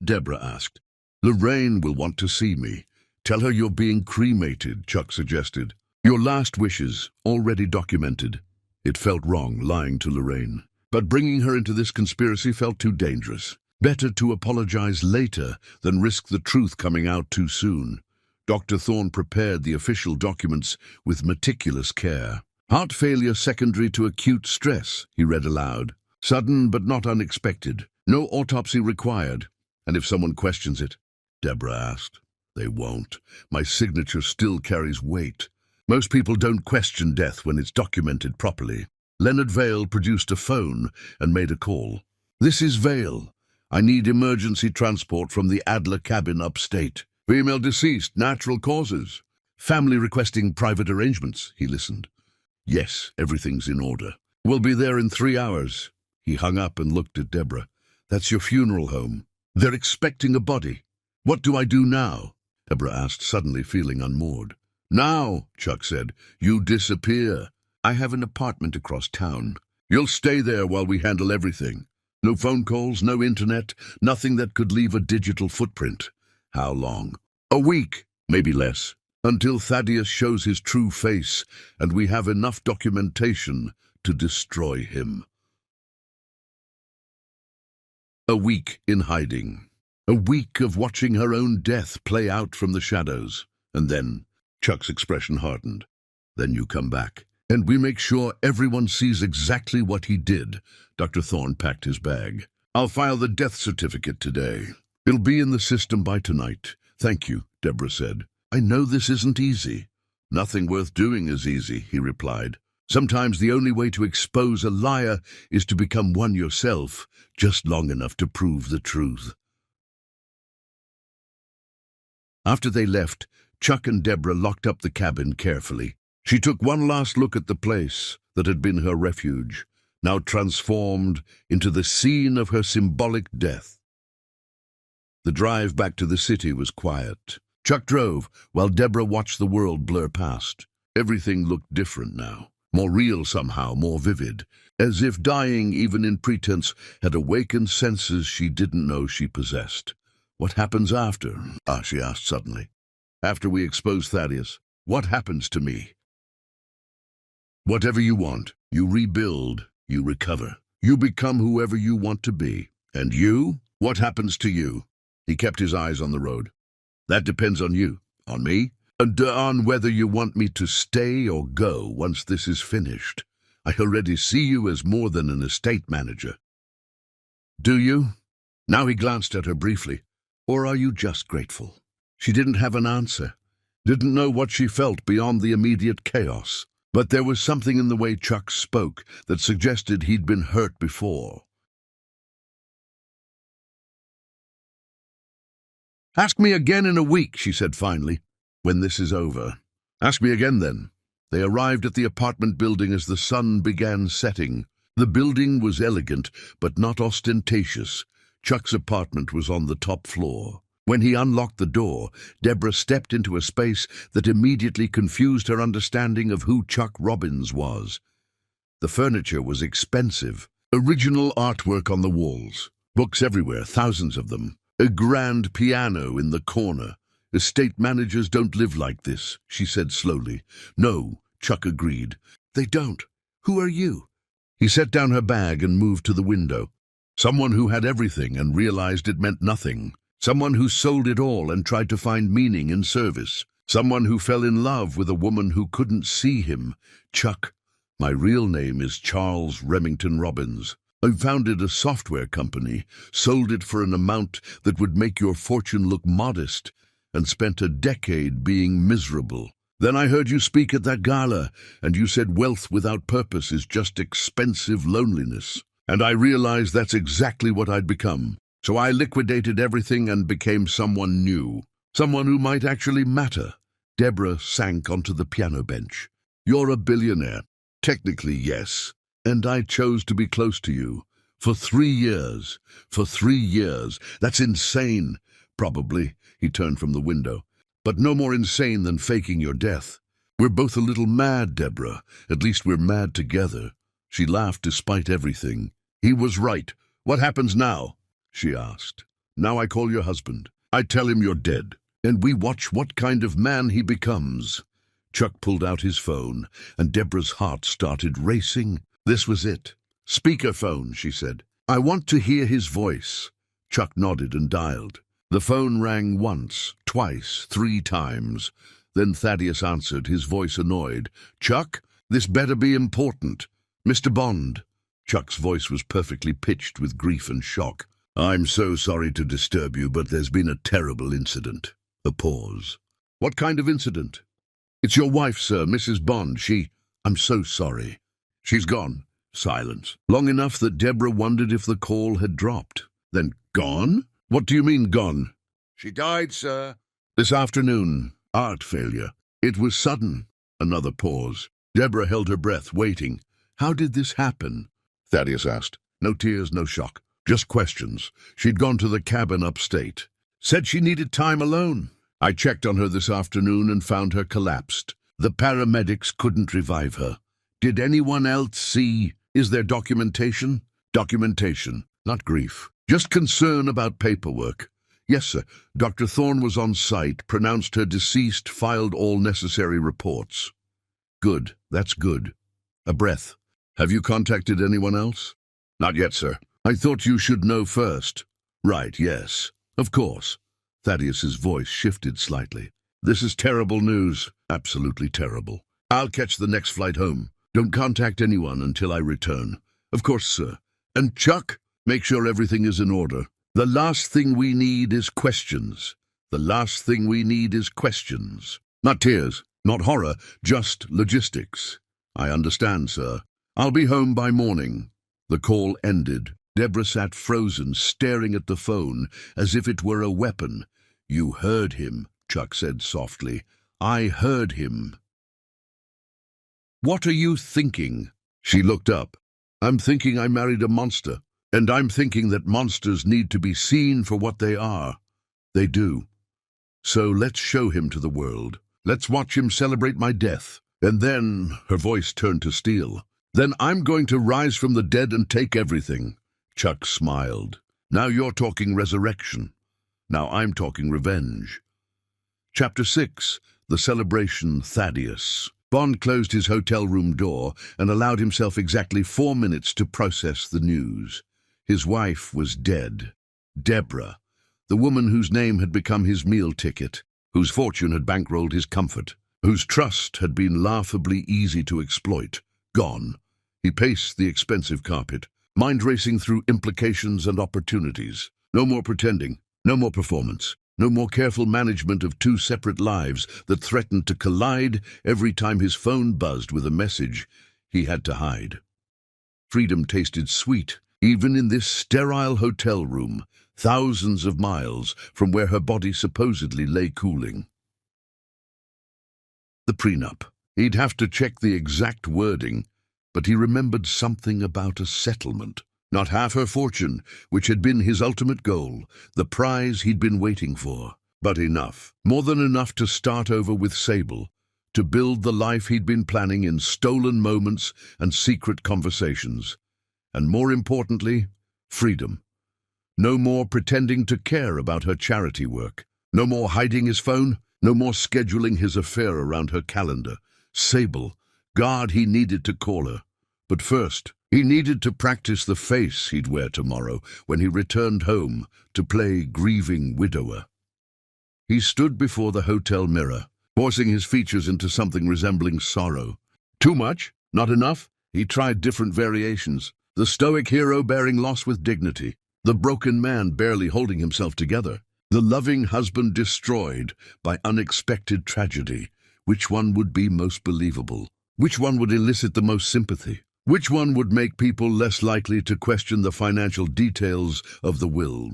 Deborah asked. "Lorraine will want to see me. Tell her you're being cremated," Chuck suggested. "Your last wishes, already documented." It felt wrong lying to Lorraine, but bringing her into this conspiracy felt too dangerous. Better to apologize later than risk the truth coming out too soon. Dr. Thorne prepared the official documents with meticulous care. "Heart failure secondary to acute stress," he read aloud. "Sudden but not unexpected. No autopsy required." "And if someone questions it?" Deborah asked. "They won't. My signature still carries weight. Most people don't question death when it's documented properly." Leonard Vale produced a phone and made a call. "This is Vale. I need emergency transport from the Adler cabin upstate. Female deceased, natural causes. Family requesting private arrangements." He listened. "Yes, everything's in order. We'll be there in 3 hours." He hung up and looked at Deborah. "That's your funeral home. They're expecting a body. What do I do now?" Deborah asked, suddenly feeling unmoored. "Now," Chuck said, "you disappear. I have an apartment across town. You'll stay there while we handle everything. No phone calls, no internet, nothing that could leave a digital footprint." "How long?" "A week, maybe less, until Thaddeus shows his true face and we have enough documentation to destroy him." A week in hiding. A week of watching her own death play out from the shadows. And then Chuck's expression hardened. "Then you come back, and we make sure everyone sees exactly what he did." Dr. Thorne packed his bag. "I'll file the death certificate today. It'll be in the system by tonight." "Thank you," Deborah said. "I know this isn't easy." "Nothing worth doing is easy," he replied. "Sometimes the only way to expose a liar is to become one yourself, just long enough to prove the truth." After they left, Chuck and Deborah locked up the cabin carefully. She took one last look at the place that had been her refuge, now transformed into the scene of her symbolic death. The drive back to the city was quiet. Chuck drove while Deborah watched the world blur past. Everything looked different now. more real somehow, more vivid, as if dying even in pretense had awakened senses she didn't know she possessed. What happens after? She asked suddenly. After we expose Thaddeus, what happens to me? Whatever you want, you rebuild, you recover. You become whoever you want to be. And you? What happens to you? He kept his eyes on the road. That depends on you. On me? And on whether you want me to stay or go once this is finished. I already see you as more than an estate manager. Do you? Now he glanced at her briefly. Or are you just grateful? She didn't have an answer. Didn't know what she felt beyond the immediate chaos. But there was something in the way Chuck spoke that suggested he'd been hurt before. Ask me again in a week, she said finally, when this is over. Ask me again then. They arrived at the apartment building as the sun began setting. The building was elegant, but not ostentatious. Chuck's apartment was on the top floor. When he unlocked the door, Deborah stepped into a space that immediately confused her understanding of who Chuck Robbins was. The furniture was expensive. Original artwork on the walls. Books everywhere, thousands of them. A grand piano in the corner. Estate managers don't live like this, she said slowly. No, Chuck agreed. They don't. Who are you? He set down her bag and moved to the window. Someone who had everything and realized it meant nothing. Someone who sold it all and tried to find meaning in service. Someone who fell in love with a woman who couldn't see him. Chuck, my real name is Charles Remington Robbins. I founded a software company, sold it for an amount that would make your fortune look modest, and spent a decade being miserable. Then I heard you speak at that gala, and you said wealth without purpose is just expensive loneliness. And I realized that's exactly what I'd become. So I liquidated everything and became someone new. Someone who might actually matter. Deborah sank onto the piano bench. You're a billionaire. Technically, yes. And I chose to be close to you. For 3 years. For 3 years. That's insane. Probably. He turned from the window. But no more insane than faking your death. We're both a little mad, Deborah. At least we're mad together. She laughed despite everything. He was right. What happens now? She asked. Now I call your husband. I tell him you're dead. And we watch what kind of man he becomes. Chuck pulled out his phone, and Deborah's heart started racing. This was it. Speakerphone, she said. I want to hear his voice. Chuck nodded and dialed. The phone rang once, twice, 3 times. Then Thaddeus answered, his voice annoyed. Chuck, this better be important. Mr. Bond. Chuck's voice was perfectly pitched with grief and shock. I'm so sorry to disturb you, but there's been a terrible incident. A pause. What kind of incident? It's your wife, sir, Mrs. Bond. I'm so sorry. She's gone. Silence. Long enough that Deborah wondered if the call had dropped. Then gone? What do you mean gone? She died, sir. This afternoon. Art failure. It was sudden. Another pause. Deborah held her breath, waiting. How did this happen? Thaddeus asked. No tears, no shock. Just questions. She'd gone to the cabin upstate. Said she needed time alone. I checked on her this afternoon and found her collapsed. The paramedics couldn't revive her. Did anyone else see? Is there documentation? Documentation, not grief. Just concern about paperwork. Yes, sir. Dr. Thorne was on site, pronounced her deceased, filed all necessary reports. Good. That's good. A breath. Have you contacted anyone else? Not yet, sir. I thought you should know first. Right, yes. Of course. Thaddeus's voice shifted slightly. This is terrible news. Absolutely terrible. I'll catch the next flight home. Don't contact anyone until I return. Of course, sir. And Chuck, make sure everything is in order. The last thing we need is questions. The last thing we need is questions. Not tears, not horror, just logistics. I understand, sir. I'll be home by morning. The call ended. Deborah sat frozen, staring at the phone, as if it were a weapon. You heard him, Chuck said softly. I heard him. What are you thinking? She looked up. I'm thinking I married a monster, and I'm thinking that monsters need to be seen for what they are. They do. So let's show him to the world. Let's watch him celebrate my death. And then her voice turned to steel. Then I'm going to rise from the dead and take everything. Chuck smiled. Now you're talking resurrection. Now I'm talking revenge. Chapter 6. The Celebration, Thaddeus. Bond closed his hotel room door and allowed himself exactly 4 minutes to process the news. His wife was dead. Deborah, the woman whose name had become his meal ticket, whose fortune had bankrolled his comfort, whose trust had been laughably easy to exploit, gone. He paced the expensive carpet, mind racing through implications and opportunities. No more pretending, no more performance, no more careful management of two separate lives that threatened to collide every time his phone buzzed with a message he had to hide. Freedom tasted sweet, even in this sterile hotel room, thousands of miles from where her body supposedly lay cooling. The prenup. He'd have to check the exact wording, but he remembered something about a settlement. Not half her fortune, which had been his ultimate goal, the prize he'd been waiting for. But enough, more than enough to start over with Sable, to build the life he'd been planning in stolen moments and secret conversations. And more importantly, freedom. No more pretending to care about her charity work. No more hiding his phone. No more scheduling his affair around her calendar. Sable, God, he needed to call her. But first, he needed to practice the face he'd wear tomorrow when he returned home to play grieving widower. He stood before the hotel mirror, forcing his features into something resembling sorrow. Too much? Not enough? He tried different variations. The stoic hero bearing loss with dignity. The broken man barely holding himself together. The loving husband destroyed by unexpected tragedy. Which one would be most believable? Which one would elicit the most sympathy? Which one would make people less likely to question the financial details of the will?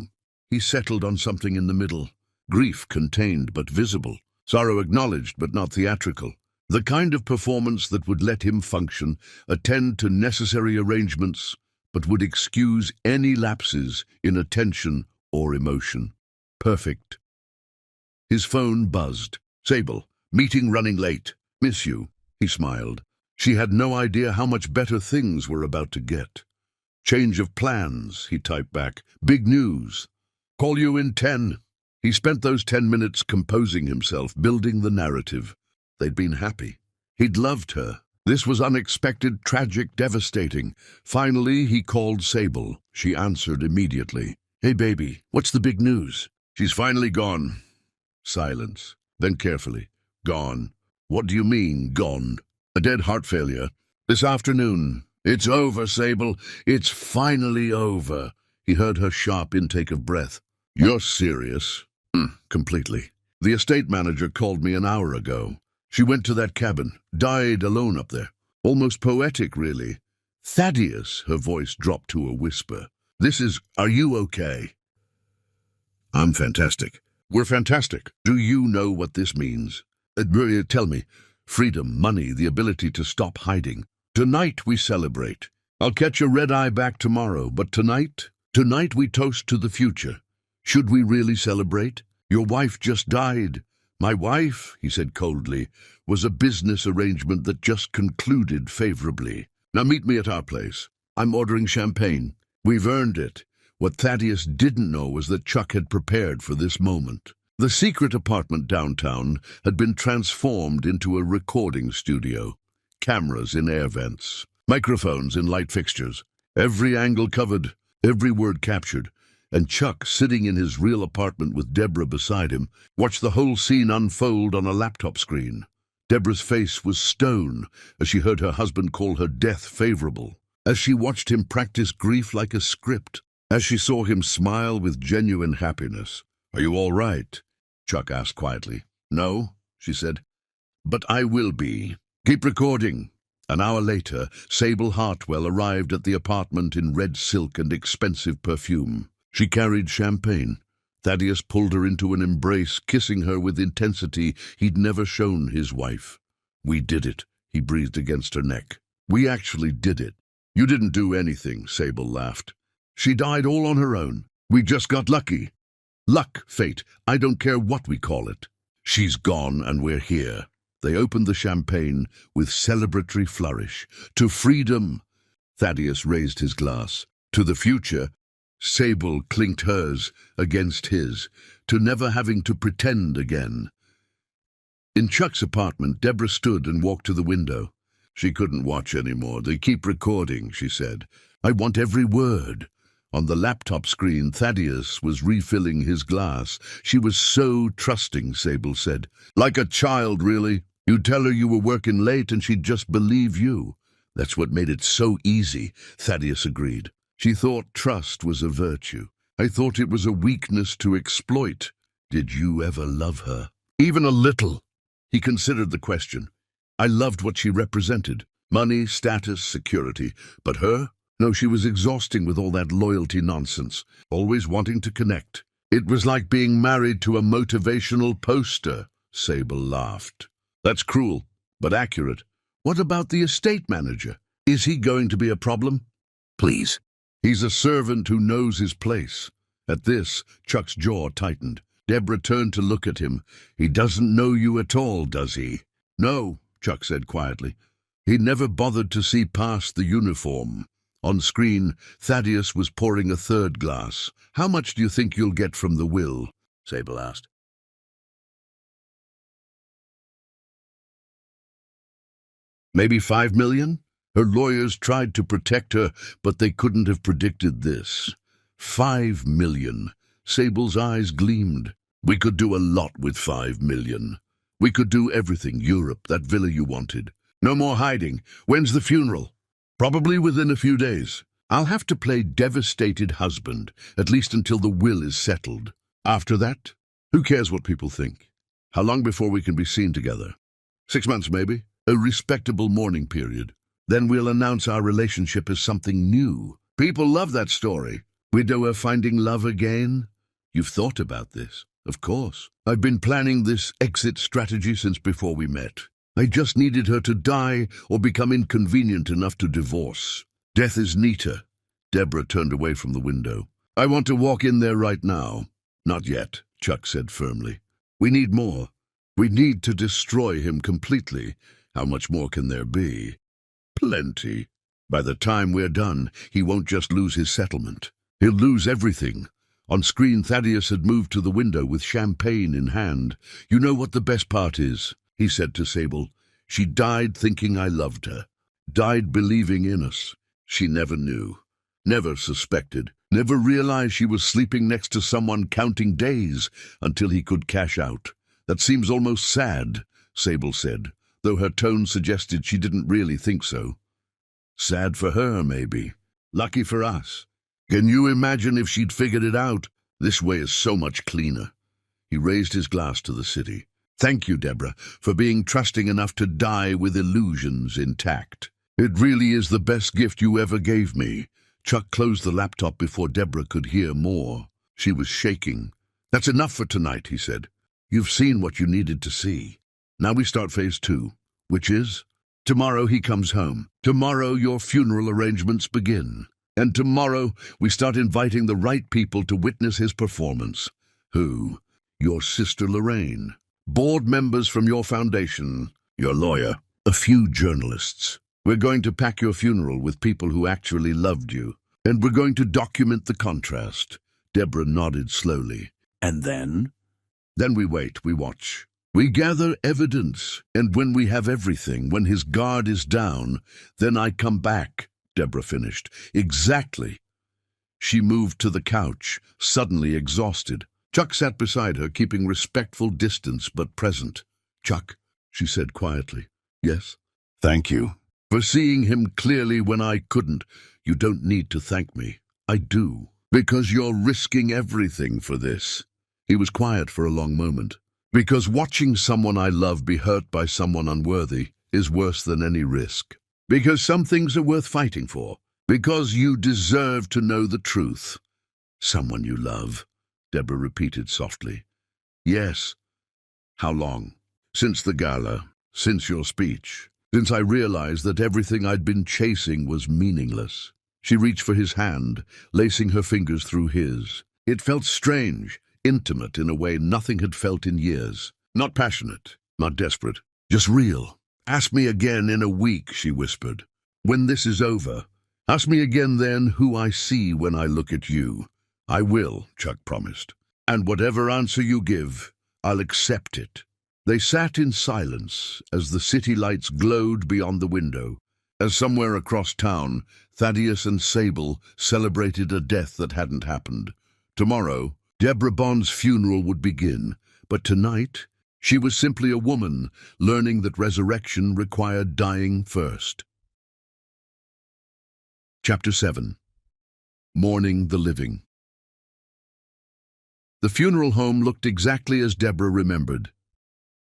He settled on something in the middle. Grief contained but visible. Sorrow acknowledged but not theatrical. The kind of performance that would let him function, attend to necessary arrangements, but would excuse any lapses in attention or emotion. Perfect. His phone buzzed. Sable, meeting running late. Miss you. He smiled. She had no idea how much better things were about to get. Change of plans, he typed back. Big news. Call you in 10. He spent those 10 minutes composing himself, building the narrative. They'd been happy. He'd loved her. This was unexpected, tragic, devastating. Finally, he called Sable. She answered immediately. Hey, baby, what's the big news? She's finally gone. Silence. Then carefully. Gone. What do you mean, gone? A dead heart failure. This afternoon. It's over, Sable. It's finally over. He heard her sharp intake of breath. You're serious? Completely. The estate manager called me an hour ago. She went to that cabin, died alone up there. Almost poetic, really. Thaddeus, her voice dropped to a whisper. Are you okay? I'm fantastic. We're fantastic. Do you know what this means? Tell me. Freedom, money, the ability to stop hiding. Tonight we celebrate. I'll catch a red eye back tomorrow, but tonight we toast to the future. Should we really celebrate? Your wife just died. My wife, he said coldly, was a business arrangement that just concluded favorably. Now meet me at our place. I'm ordering champagne. We've earned it. What Thaddeus didn't know was that Chuck had prepared for this moment. The secret apartment downtown had been transformed into a recording studio. Cameras in air vents, microphones in light fixtures, every angle covered, every word captured. And Chuck, sitting in his real apartment with Deborah beside him, watched the whole scene unfold on a laptop screen. Deborah's face was stone as she heard her husband call her death favorable, as she watched him practice grief like a script, as she saw him smile with genuine happiness. Are you all right? Chuck asked quietly. No, she said, but I will be. Keep recording. An hour later, Sable Hartwell arrived at the apartment in red silk and expensive perfume. She carried champagne. Thaddeus pulled her into an embrace, kissing her with intensity he'd never shown his wife. We did it, he breathed against her neck. We actually did it. You didn't do anything, Sable laughed. She died all on her own. We just got lucky. Luck, fate, I don't care what we call it. She's gone and we're here. They opened the champagne with celebratory flourish. To freedom, Thaddeus raised his glass. To the future, Sable clinked hers against his. To never having to pretend again. In Chuck's apartment, Deborah stood and walked to the window. She couldn't watch anymore. They keep recording, she said. I want every word. On the laptop screen, Thaddeus was refilling his glass. She was so trusting, Sable said. Like a child, really. You'd tell her you were working late and she'd just believe you. That's what made it so easy, Thaddeus agreed. She thought trust was a virtue. I thought it was a weakness to exploit. Did you ever love her? Even a little. He considered the question. I loved what she represented. Money, status, security. But her? No, she was exhausting with all that loyalty nonsense, always wanting to connect. It was like being married to a motivational poster, Sable laughed. That's cruel, but accurate. What about the estate manager? Is he going to be a problem? Please. He's a servant who knows his place. At this, Chuck's jaw tightened. Deborah turned to look at him. He doesn't know you at all, does he? No, Chuck said quietly. He never bothered to see past the uniform. On screen, Thaddeus was pouring a third glass. How much do you think you'll get from the will? Sable asked. Maybe 5 million? Her lawyers tried to protect her, but they couldn't have predicted this. 5 million. Sable's eyes gleamed. We could do a lot with 5 million. We could do everything. Europe, that villa you wanted. No more hiding. When's the funeral? Probably within a few days. I'll have to play devastated husband, at least until the will is settled. After that, who cares what people think? How long before we can be seen together? 6 months, maybe. A respectable mourning period. Then we'll announce our relationship as something new. People love that story. Widower finding love again? You've thought about this, of course. I've been planning this exit strategy since before we met. I just needed her to die or become inconvenient enough to divorce. Death is neater. Deborah turned away from the window. I want to walk in there right now. Not yet, Chuck said firmly. We need more. We need to destroy him completely. How much more can there be? Plenty. By the time we're done, he won't just lose his settlement. He'll lose everything. On screen, Thaddeus had moved to the window with champagne in hand. You know what the best part is? He said to Sable. She died thinking I loved her. Died believing in us. She never knew. Never suspected. Never realized she was sleeping next to someone counting days until he could cash out. That seems almost sad, Sable said, though her tone suggested she didn't really think so. Sad for her, maybe. Lucky for us. Can you imagine if she'd figured it out? This way is so much cleaner. He raised his glass to the city. Thank you, Deborah, for being trusting enough to die with illusions intact. It really is the best gift you ever gave me. Chuck closed the laptop before Deborah could hear more. She was shaking. That's enough for tonight, he said. You've seen what you needed to see. Now we start phase 2, which is? Tomorrow he comes home. Tomorrow your funeral arrangements begin. And tomorrow we start inviting the right people to witness his performance. Who? Your sister Lorraine. Board members from your foundation, your lawyer, a few journalists. We're going to pack your funeral with people who actually loved you, and we're going to document the contrast. Deborah nodded slowly. And then? Then we wait, we watch. We gather evidence, and when we have everything, when his guard is down, then I come back, Deborah finished. Exactly. She moved to the couch, suddenly exhausted. Chuck sat beside her, keeping respectful distance but present. Chuck, she said quietly. Yes? Thank you. For seeing him clearly when I couldn't. You don't need to thank me. I do. Because you're risking everything for this. He was quiet for a long moment. Because watching someone I love be hurt by someone unworthy is worse than any risk. Because some things are worth fighting for. Because you deserve to know the truth. Someone you love. Deborah repeated softly. Yes. How long? Since the gala. Since your speech. Since I realized that everything I'd been chasing was meaningless. She reached for his hand, lacing her fingers through his. It felt strange, intimate in a way nothing had felt in years. Not passionate, not desperate. Just real. Ask me again in a week, she whispered. When this is over. Ask me again then who I see when I look at you. I will, Chuck promised. And whatever answer you give, I'll accept it. They sat in silence as the city lights glowed beyond the window. As somewhere across town, Thaddeus and Sable celebrated a death that hadn't happened. Tomorrow, Deborah Bond's funeral would begin, but tonight, she was simply a woman learning that resurrection required dying first. Chapter 7. Mourning the Living. The funeral home looked exactly as Deborah remembered.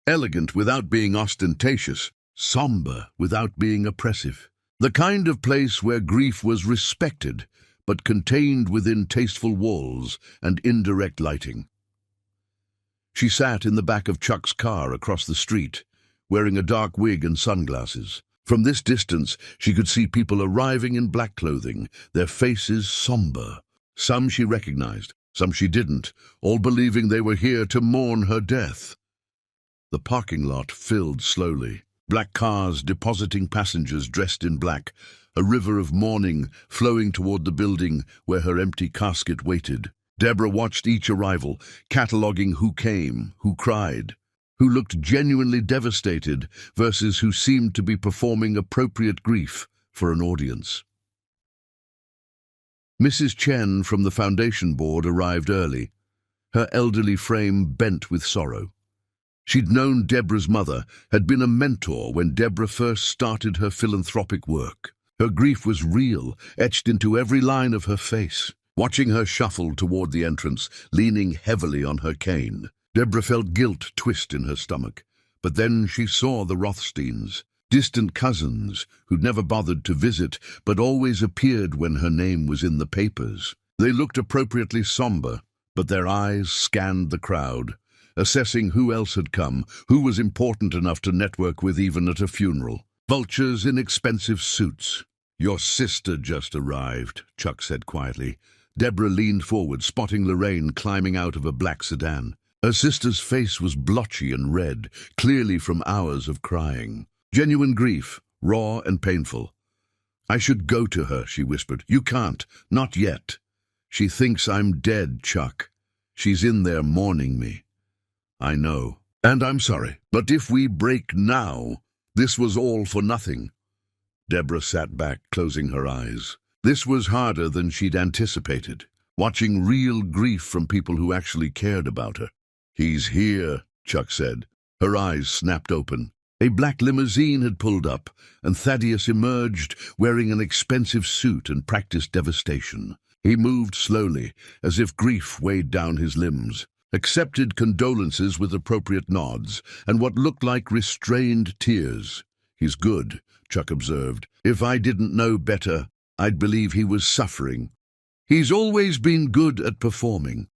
Elegant without being ostentatious, somber without being oppressive. The kind of place where grief was respected, but contained within tasteful walls and indirect lighting. She sat in the back of Chuck's car across the street, wearing a dark wig and sunglasses. From this distance, she could see people arriving in black clothing, their faces somber. Some she recognized, some she didn't, all believing they were here to mourn her death. The parking lot filled slowly, black cars depositing passengers dressed in black, a river of mourning flowing toward the building where her empty casket waited. Deborah watched each arrival, cataloging who came, who cried, who looked genuinely devastated versus who seemed to be performing appropriate grief for an audience. Mrs. Chen from the foundation board arrived early, her elderly frame bent with sorrow. She'd known Deborah's mother, had been a mentor when Deborah first started her philanthropic work. Her grief was real, etched into every line of her face. Watching her shuffle toward the entrance, leaning heavily on her cane, Deborah felt guilt twist in her stomach. But then she saw the Rothsteins, distant cousins who'd never bothered to visit but always appeared when her name was in the papers. They looked appropriately somber, but their eyes scanned the crowd, assessing who else had come, who was important enough to network with even at a funeral. Vultures in expensive suits. "Your sister just arrived," Chuck said quietly. Deborah leaned forward, spotting Lorraine climbing out of a black sedan. Her sister's face was blotchy and red, clearly from hours of crying. Genuine grief, raw and painful. "I should go to her," she whispered. "You can't, not yet. She thinks I'm dead, Chuck. She's in there mourning me." "I know, and I'm sorry, but if we break now, this was all for nothing." Deborah sat back, closing her eyes. This was harder than she'd anticipated, watching real grief from people who actually cared about her. "He's here," Chuck said. Her eyes snapped open. A black limousine had pulled up, and Thaddeus emerged wearing an expensive suit and practiced devastation. He moved slowly, as if grief weighed down his limbs, accepted condolences with appropriate nods, and what looked like restrained tears. "He's good," Chuck observed. "If I didn't know better, I'd believe he was suffering. He's always been good at performing."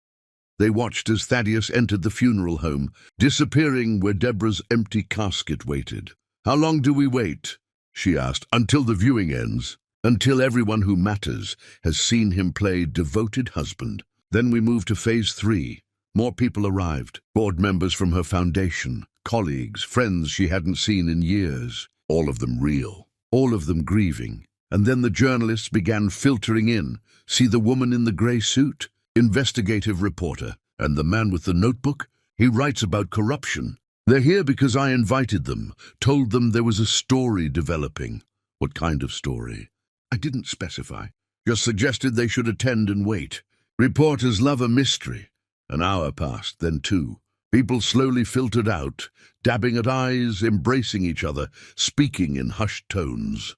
They watched as Thaddeus entered the funeral home, disappearing where Deborah's empty casket waited. "How long do we wait?" she asked. "Until the viewing ends. Until everyone who matters has seen him play devoted husband. Then we move to phase 3. More people arrived. Board members from her foundation, colleagues, friends she hadn't seen in years. All of them real. All of them grieving. And then the journalists began filtering in. See the woman in the grey suit? Investigative reporter. And the man with the notebook? He writes about corruption. They're here because I invited them, told them there was a story developing. What kind of story? I didn't specify. Just suggested they should attend and wait. Reporters love a mystery. An hour passed, then 2. People slowly filtered out, dabbing at eyes, embracing each other, speaking in hushed tones.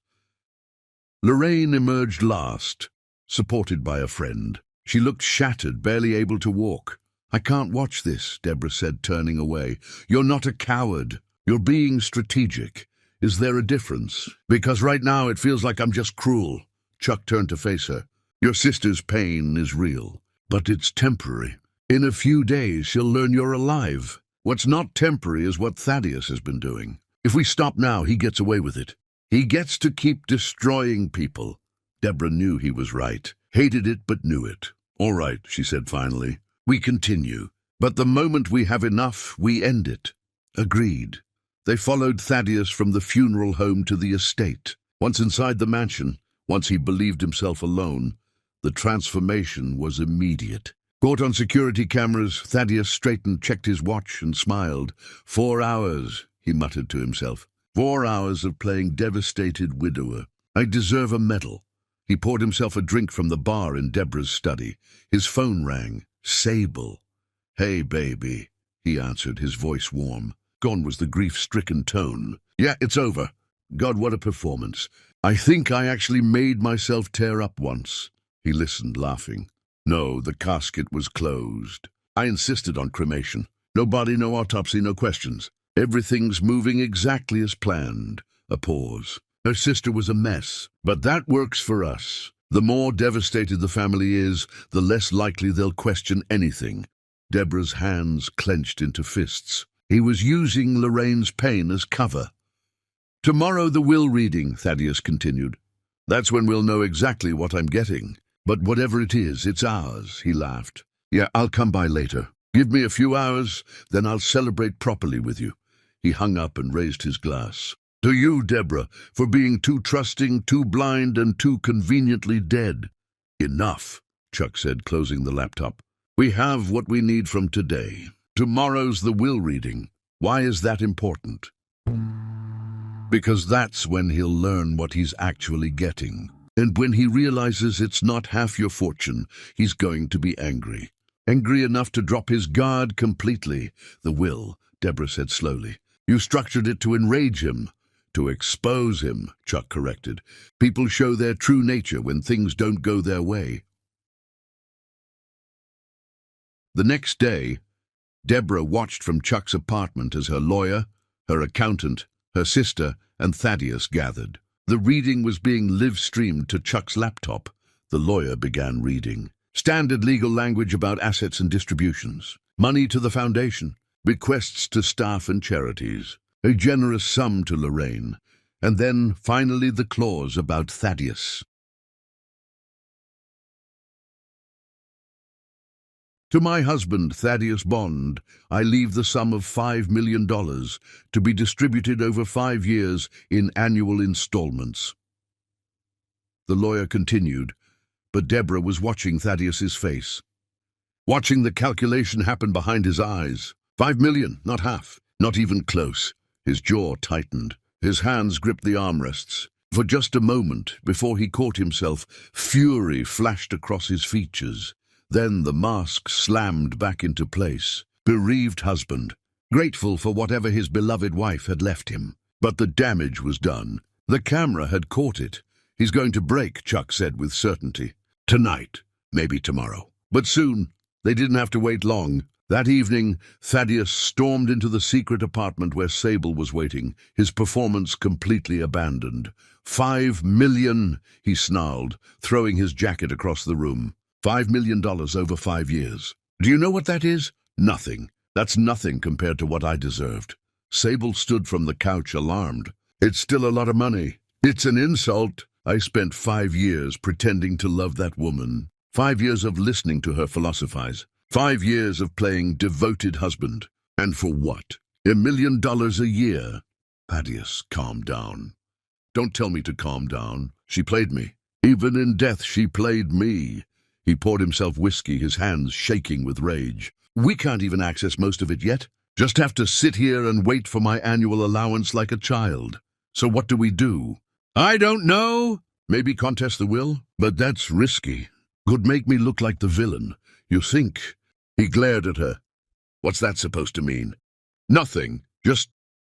Lorraine emerged last, supported by a friend. She looked shattered, barely able to walk. "I can't watch this," Deborah said, turning away. "You're not a coward. You're being strategic. Is there a difference? Because right now it feels like I'm just cruel." Chuck turned to face her. "Your sister's pain is real, but it's temporary. In a few days she'll learn you're alive. What's not temporary is what Thaddeus has been doing. If we stop now, he gets away with it. He gets to keep destroying people." Deborah knew he was right. Hated it, but knew it. "All right," she said finally. "We continue. But the moment we have enough, we end it." "Agreed." They followed Thaddeus from the funeral home to the estate. Once inside the mansion, once he believed himself alone, the transformation was immediate. Caught on security cameras, Thaddeus straightened, checked his watch, and smiled. 4 hours, he muttered to himself. 4 hours of playing devastated widower. I deserve a medal. He poured himself a drink from the bar in Deborah's study. His phone rang. Sable. Hey, baby, he answered, his voice warm. Gone was the grief-stricken tone. Yeah, it's over. God, what a performance. I think I actually made myself tear up once. He listened, laughing. No, the casket was closed. I insisted on cremation. No body, no autopsy, no questions. Everything's moving exactly as planned. A pause. Her sister was a mess, but that works for us. The more devastated the family is, the less likely they'll question anything. Deborah's hands clenched into fists. He was using Lorraine's pain as cover. Tomorrow the will reading, Thaddeus continued. That's when we'll know exactly what I'm getting. But whatever it is, it's ours, he laughed. Yeah, I'll come by later. Give me a few hours, then I'll celebrate properly with you. He hung up and raised his glass. To you, Deborah, for being too trusting, too blind, and too conveniently dead. Enough, Chuck said, closing the laptop. We have what we need from today. Tomorrow's the will reading. Why is that important? Because that's when he'll learn what he's actually getting. And when he realizes it's not half your fortune, he's going to be angry. Angry enough to drop his guard completely. The will, Deborah said slowly. You structured it to enrage him. To expose him, Chuck corrected. People show their true nature when things don't go their way. The next day, Deborah watched from Chuck's apartment as her lawyer, her accountant, her sister, and Thaddeus gathered. The reading was being live-streamed to Chuck's laptop. The lawyer began reading. Standard legal language about assets and distributions. Money to the foundation. Bequests to staff and charities. A generous sum to Lorraine. And then, finally, the clause about Thaddeus. To my husband, Thaddeus Bond, I leave the sum of $5 million to be distributed over 5 years in annual installments. The lawyer continued, but Deborah was watching Thaddeus's face. Watching the calculation happen behind his eyes. 5 million, not half, not even close. His jaw tightened. His hands gripped the armrests. For just a moment, before he caught himself, fury flashed across his features. Then the mask slammed back into place. Bereaved husband, grateful for whatever his beloved wife had left him. But the damage was done. The camera had caught it. He's going to break, Chuck said with certainty. Tonight, maybe tomorrow. But soon. They didn't have to wait long. That evening, Thaddeus stormed into the secret apartment where Sable was waiting, his performance completely abandoned. $5 million, he snarled, throwing his jacket across the room. $5 million over 5 years. Do you know what that is? Nothing. That's nothing compared to what I deserved. Sable stood from the couch, alarmed. It's still a lot of money. It's an insult. I spent 5 years pretending to love that woman. 5 years of listening to her philosophize. 5 years of playing devoted husband. And for what? $1 million a year. Thaddeus, calm down. Don't tell me to calm down. She played me. Even in death, she played me. He poured himself whiskey, his hands shaking with rage. We can't even access most of it yet. Just have to sit here and wait for my annual allowance like a child. So what do we do? I don't know. Maybe contest the will? But that's risky. Could make me look like the villain. You think? He glared at her. What's that supposed to mean? Nothing. Just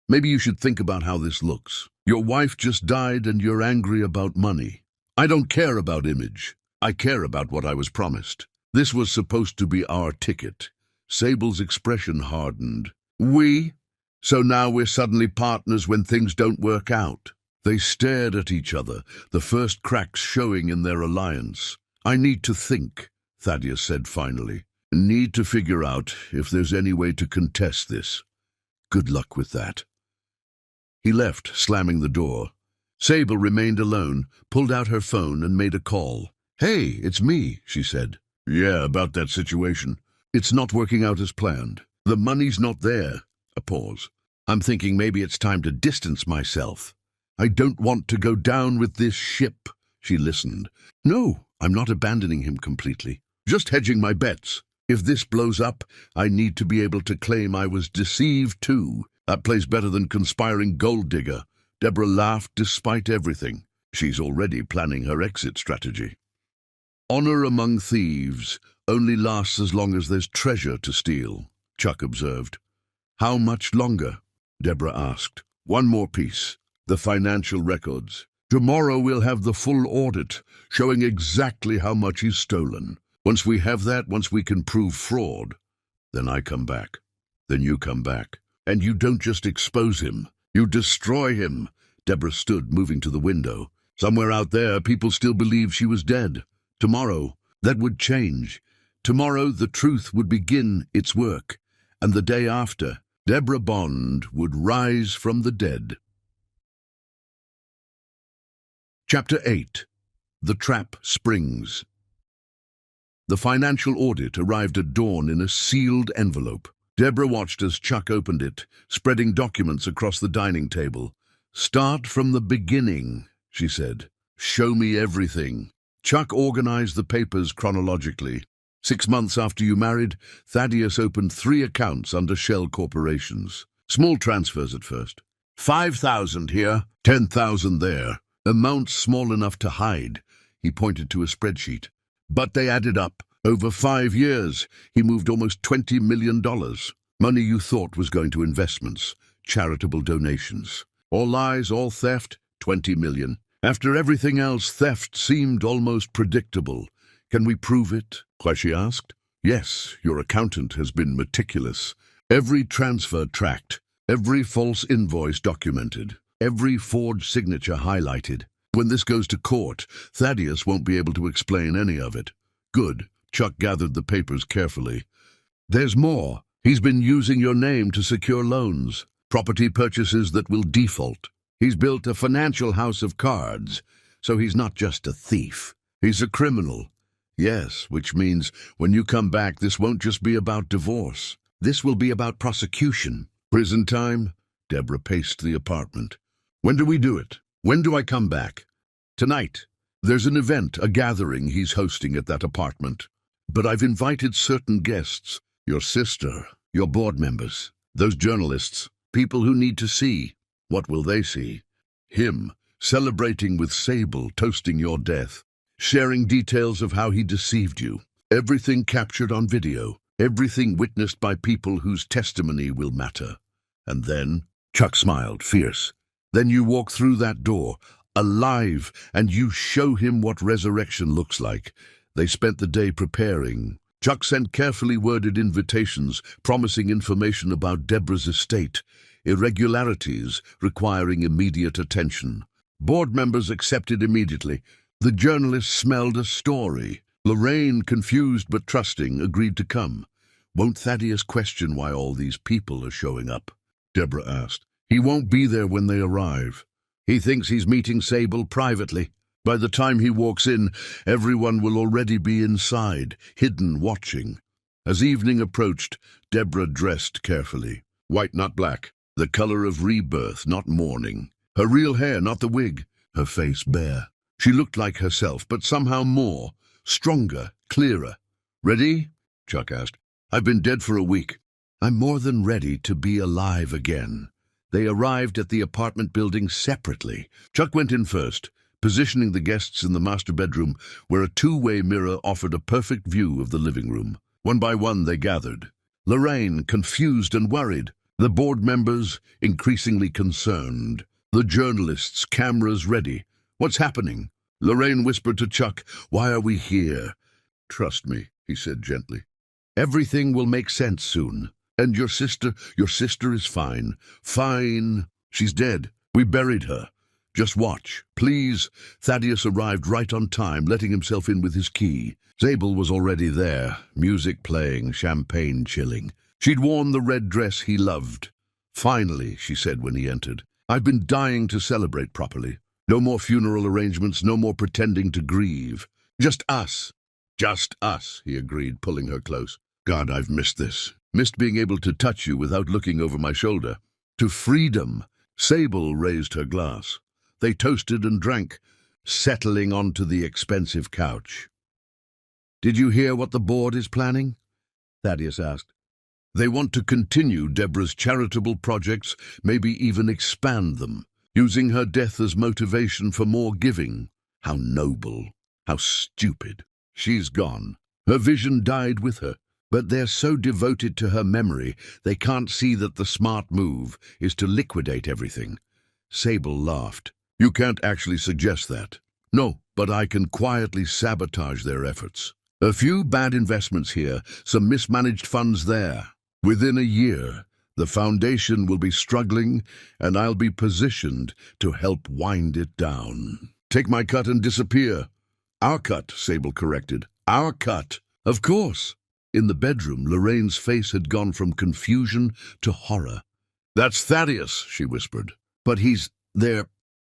maybe you should think about how this looks. Your wife just died and you're angry about money. I don't care about image. I care about what I was promised. This was supposed to be our ticket. Sable's expression hardened. We? So now we're suddenly partners when things don't work out. They stared at each other, the first cracks showing in their alliance. I need to think, Thaddeus said finally. Need to figure out if there's any way to contest this. Good luck with that. He left, slamming the door. Sable remained alone, pulled out her phone and made a call. Hey, it's me, she said. Yeah, about that situation. It's not working out as planned. The money's not there. A pause. I'm thinking maybe it's time to distance myself. I don't want to go down with this ship. She listened. No, I'm not abandoning him completely. Just hedging my bets. If this blows up, I need to be able to claim I was deceived too. That plays better than conspiring gold digger. Deborah laughed despite everything. She's already planning her exit strategy. Honor among thieves only lasts as long as there's treasure to steal, Chuck observed. How much longer? Deborah asked. One more piece. The financial records. Tomorrow we'll have the full audit, showing exactly how much he's stolen. Once we have that, once we can prove fraud, then I come back. Then you come back. And you don't just expose him, you destroy him. Deborah stood, moving to the window. Somewhere out there, people still believe she was dead. Tomorrow, that would change. Tomorrow, the truth would begin its work. And the day after, Deborah Bond would rise from the dead. Chapter 8. The Trap Springs. The financial audit arrived at dawn in a sealed envelope. Deborah watched as Chuck opened it, spreading documents across the dining table. Start from the beginning, she said. Show me everything. Chuck organized the papers chronologically. 6 months after you married, Thaddeus opened 3 accounts under shell corporations. Small transfers at first. 5,000 here, 10,000 there. Amounts small enough to hide. He pointed to a spreadsheet. But they added up. Over 5 years, he moved almost $20 million. Money you thought was going to investments, charitable donations. All lies, all theft, 20 million. After everything else, theft seemed almost predictable. Can we prove it? She asked. Yes, your accountant has been meticulous. Every transfer tracked, every false invoice documented, every forged signature highlighted. When this goes to court, Thaddeus won't be able to explain any of it. Good. Chuck gathered the papers carefully. There's more. He's been using your name to secure loans, property purchases that will default. He's built a financial house of cards, so he's not just a thief. He's a criminal. Yes, which means when you come back, this won't just be about divorce. This will be about prosecution. Prison time? Deborah paced the apartment. When do we do it? When do I come back? Tonight. There's an event, a gathering he's hosting at that apartment. But I've invited certain guests. Your sister, your board members, those journalists, people who need to see. What will they see? Him, celebrating with Sable, toasting your death, sharing details of how he deceived you. Everything captured on video, everything witnessed by people whose testimony will matter. And then, Chuck smiled, fierce. Then you walk through that door, alive, and you show him what resurrection looks like. They spent the day preparing. Chuck sent carefully worded invitations promising information about Deborah's estate, irregularities requiring immediate attention. Board members accepted immediately. The journalists smelled a story. Lorraine, confused but trusting, agreed to come. Won't Thaddeus question why all these people are showing up? Deborah asked. He won't be there when they arrive. He thinks he's meeting Sable privately. By the time he walks in, everyone will already be inside, hidden, watching. As evening approached, Deborah dressed carefully. White, not black. The color of rebirth, not mourning. Her real hair, not the wig. Her face bare. She looked like herself, but somehow more. Stronger, clearer. Ready? Chuck asked. I've been dead for a week. I'm more than ready to be alive again. They arrived at the apartment building separately. Chuck went in first, positioning the guests in the master bedroom, where a two-way mirror offered a perfect view of the living room. One by one they gathered. Lorraine, confused and worried. The board members, increasingly concerned. The journalists, cameras ready. What's happening? Lorraine whispered to Chuck, why are we here? Trust me, he said gently. Everything will make sense soon. And your sister is fine. Fine. She's dead. We buried her. Just watch. Please. Thaddeus arrived right on time, letting himself in with his key. Sable was already there, music playing, champagne chilling. She'd worn the red dress he loved. Finally, she said when he entered. I've been dying to celebrate properly. No more funeral arrangements, no more pretending to grieve. Just us. Just us, he agreed, pulling her close. God, I've missed this. Missed being able to touch you without looking over my shoulder. To freedom. Sable raised her glass. They toasted and drank, settling onto the expensive couch. "Did you hear what the board is planning?" Thaddeus asked. "They want to continue Deborah's charitable projects, maybe even expand them, using her death as motivation for more giving. How noble. How stupid. She's gone. Her vision died with her. But they're so devoted to her memory, they can't see that the smart move is to liquidate everything." Sable laughed. "You can't actually suggest that." "No, but I can quietly sabotage their efforts. A few bad investments here, some mismanaged funds there. Within a year, the foundation will be struggling, and I'll be positioned to help wind it down. Take my cut and disappear." "Our cut," Sable corrected. "Our cut." "Of course." In the bedroom, Lorraine's face had gone from confusion to horror. "That's Thaddeus," she whispered. "But he's there."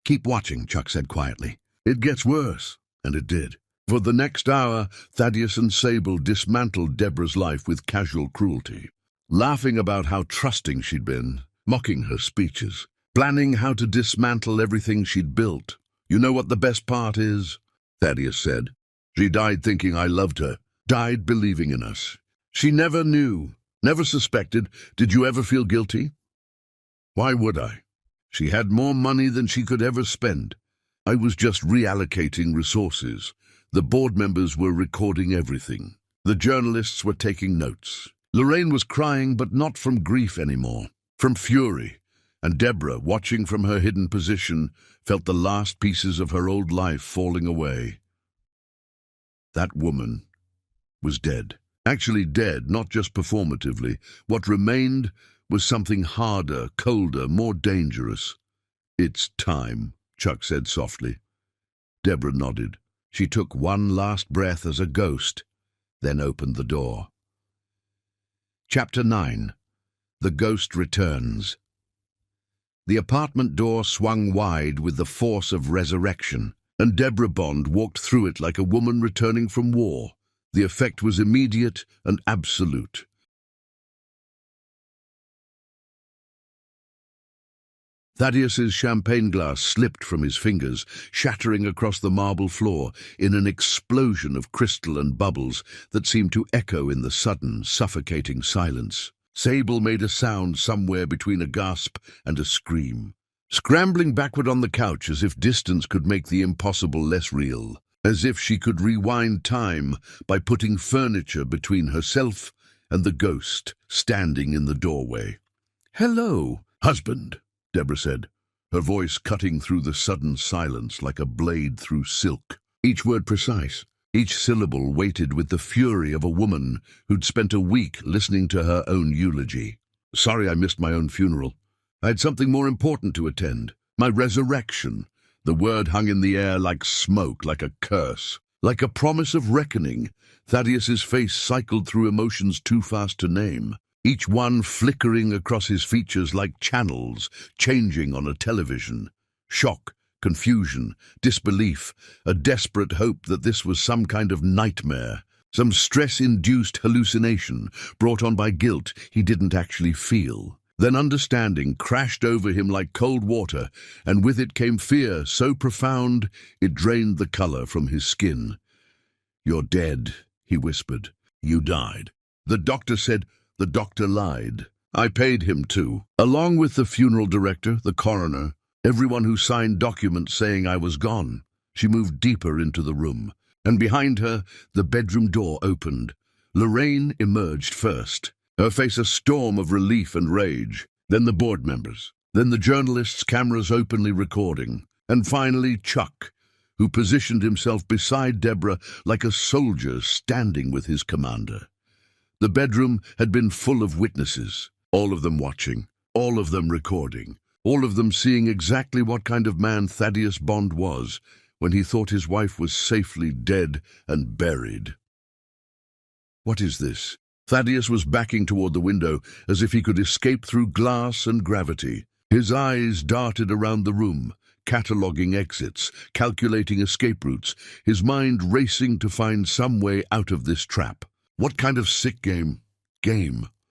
"Keep watching," Chuck said quietly. "It gets worse." And it did. For the next hour, Thaddeus and Sable dismantled Deborah's life with casual cruelty, laughing about how trusting she'd been, mocking her speeches, planning how to dismantle everything she'd built. "You know what the best part is?" Thaddeus said. "She died thinking I loved her. Died believing in us. She never knew, never suspected. Did you ever feel guilty?" "Why would I? She had more money than she could ever spend. I was just reallocating resources. The board members were recording everything. The journalists were taking notes. Lorraine was crying, but not from grief anymore, from fury. And Deborah, watching from her hidden position, felt the last pieces of her old life falling away. That woman was dead. Actually dead, not just performatively. What remained was something harder, colder, more dangerous. "It's time," Chuck said softly. Deborah nodded. She took one last breath as a ghost, then opened the door. Chapter 9. The Ghost Returns. The apartment door swung wide with the force of resurrection, and Deborah Bond walked through it like a woman returning from war. The effect was immediate and absolute. Thaddeus's champagne glass slipped from his fingers, shattering across the marble floor in an explosion of crystal and bubbles that seemed to echo in the sudden, suffocating silence. Sable made a sound somewhere between a gasp and a scream, scrambling backward on the couch as if distance could make the impossible less real, as if she could rewind time by putting furniture between herself and the ghost standing in the doorway. "Hello, husband," Deborah said, her voice cutting through the sudden silence like a blade through silk. Each word precise, each syllable weighted with the fury of a woman who'd spent a week listening to her own eulogy. "Sorry I missed my own funeral. I had something more important to attend. My resurrection." The word hung in the air like smoke, like a curse, like a promise of reckoning. Thaddeus's face cycled through emotions too fast to name, each one flickering across his features like channels changing on a television. Shock, confusion, disbelief, a desperate hope that this was some kind of nightmare, some stress-induced hallucination brought on by guilt he didn't actually feel. Then understanding crashed over him like cold water, and with it came fear so profound it drained the color from his skin. "You're dead," he whispered. "You died." The doctor said. The doctor lied. I paid him too, along with the funeral director, the coroner, everyone who signed documents saying I was gone. She moved deeper into the room, and behind her, the bedroom door opened. Lorraine emerged first, her face a storm of relief and rage. Then the board members, then the journalists, cameras openly recording, and finally Chuck, who positioned himself beside Deborah like a soldier standing with his commander. The bedroom had been full of witnesses, all of them watching, all of them recording, all of them seeing exactly what kind of man Thaddeus Bond was when he thought his wife was safely dead and buried. "What is this?" Thaddeus was backing toward the window as if he could escape through glass and gravity. His eyes darted around the room, cataloguing exits, calculating escape routes, his mind racing to find some way out of this trap. What kind of sick game?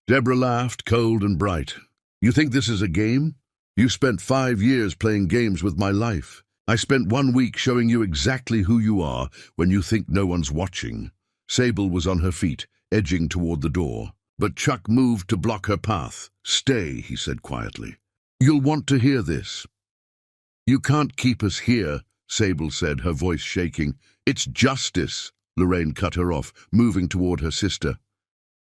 Deborah laughed, cold and bright. You think this is a game? You spent 5 years playing games with my life. I spent 1 week showing you exactly who you are when you think no one's watching. Sable was on her feet, edging toward the door. But Chuck moved to block her path. Stay, he said quietly. You'll want to hear this. You can't keep us here, Sable said, her voice shaking. It's justice. Lorraine cut her off, moving toward her sister.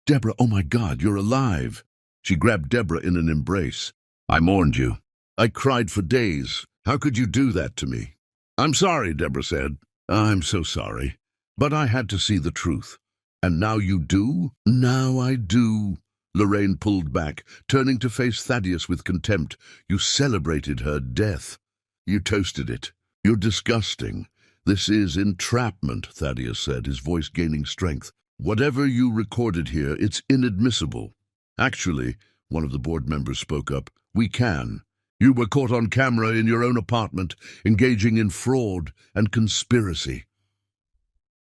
Deborah, oh my God, you're alive. She grabbed Deborah in an embrace. I mourned you. I cried for days. How could you do that to me? I'm sorry, Deborah said. I'm so sorry. But I had to see the truth. And now you do? Now I do. Lorraine pulled back, turning to face Thaddeus with contempt. You celebrated her death. You toasted it. You're disgusting. This is entrapment, Thaddeus said, his voice gaining strength. Whatever you recorded here, it's inadmissible. Actually, one of the board members spoke up, we can. You were caught on camera in your own apartment, engaging in fraud and conspiracy.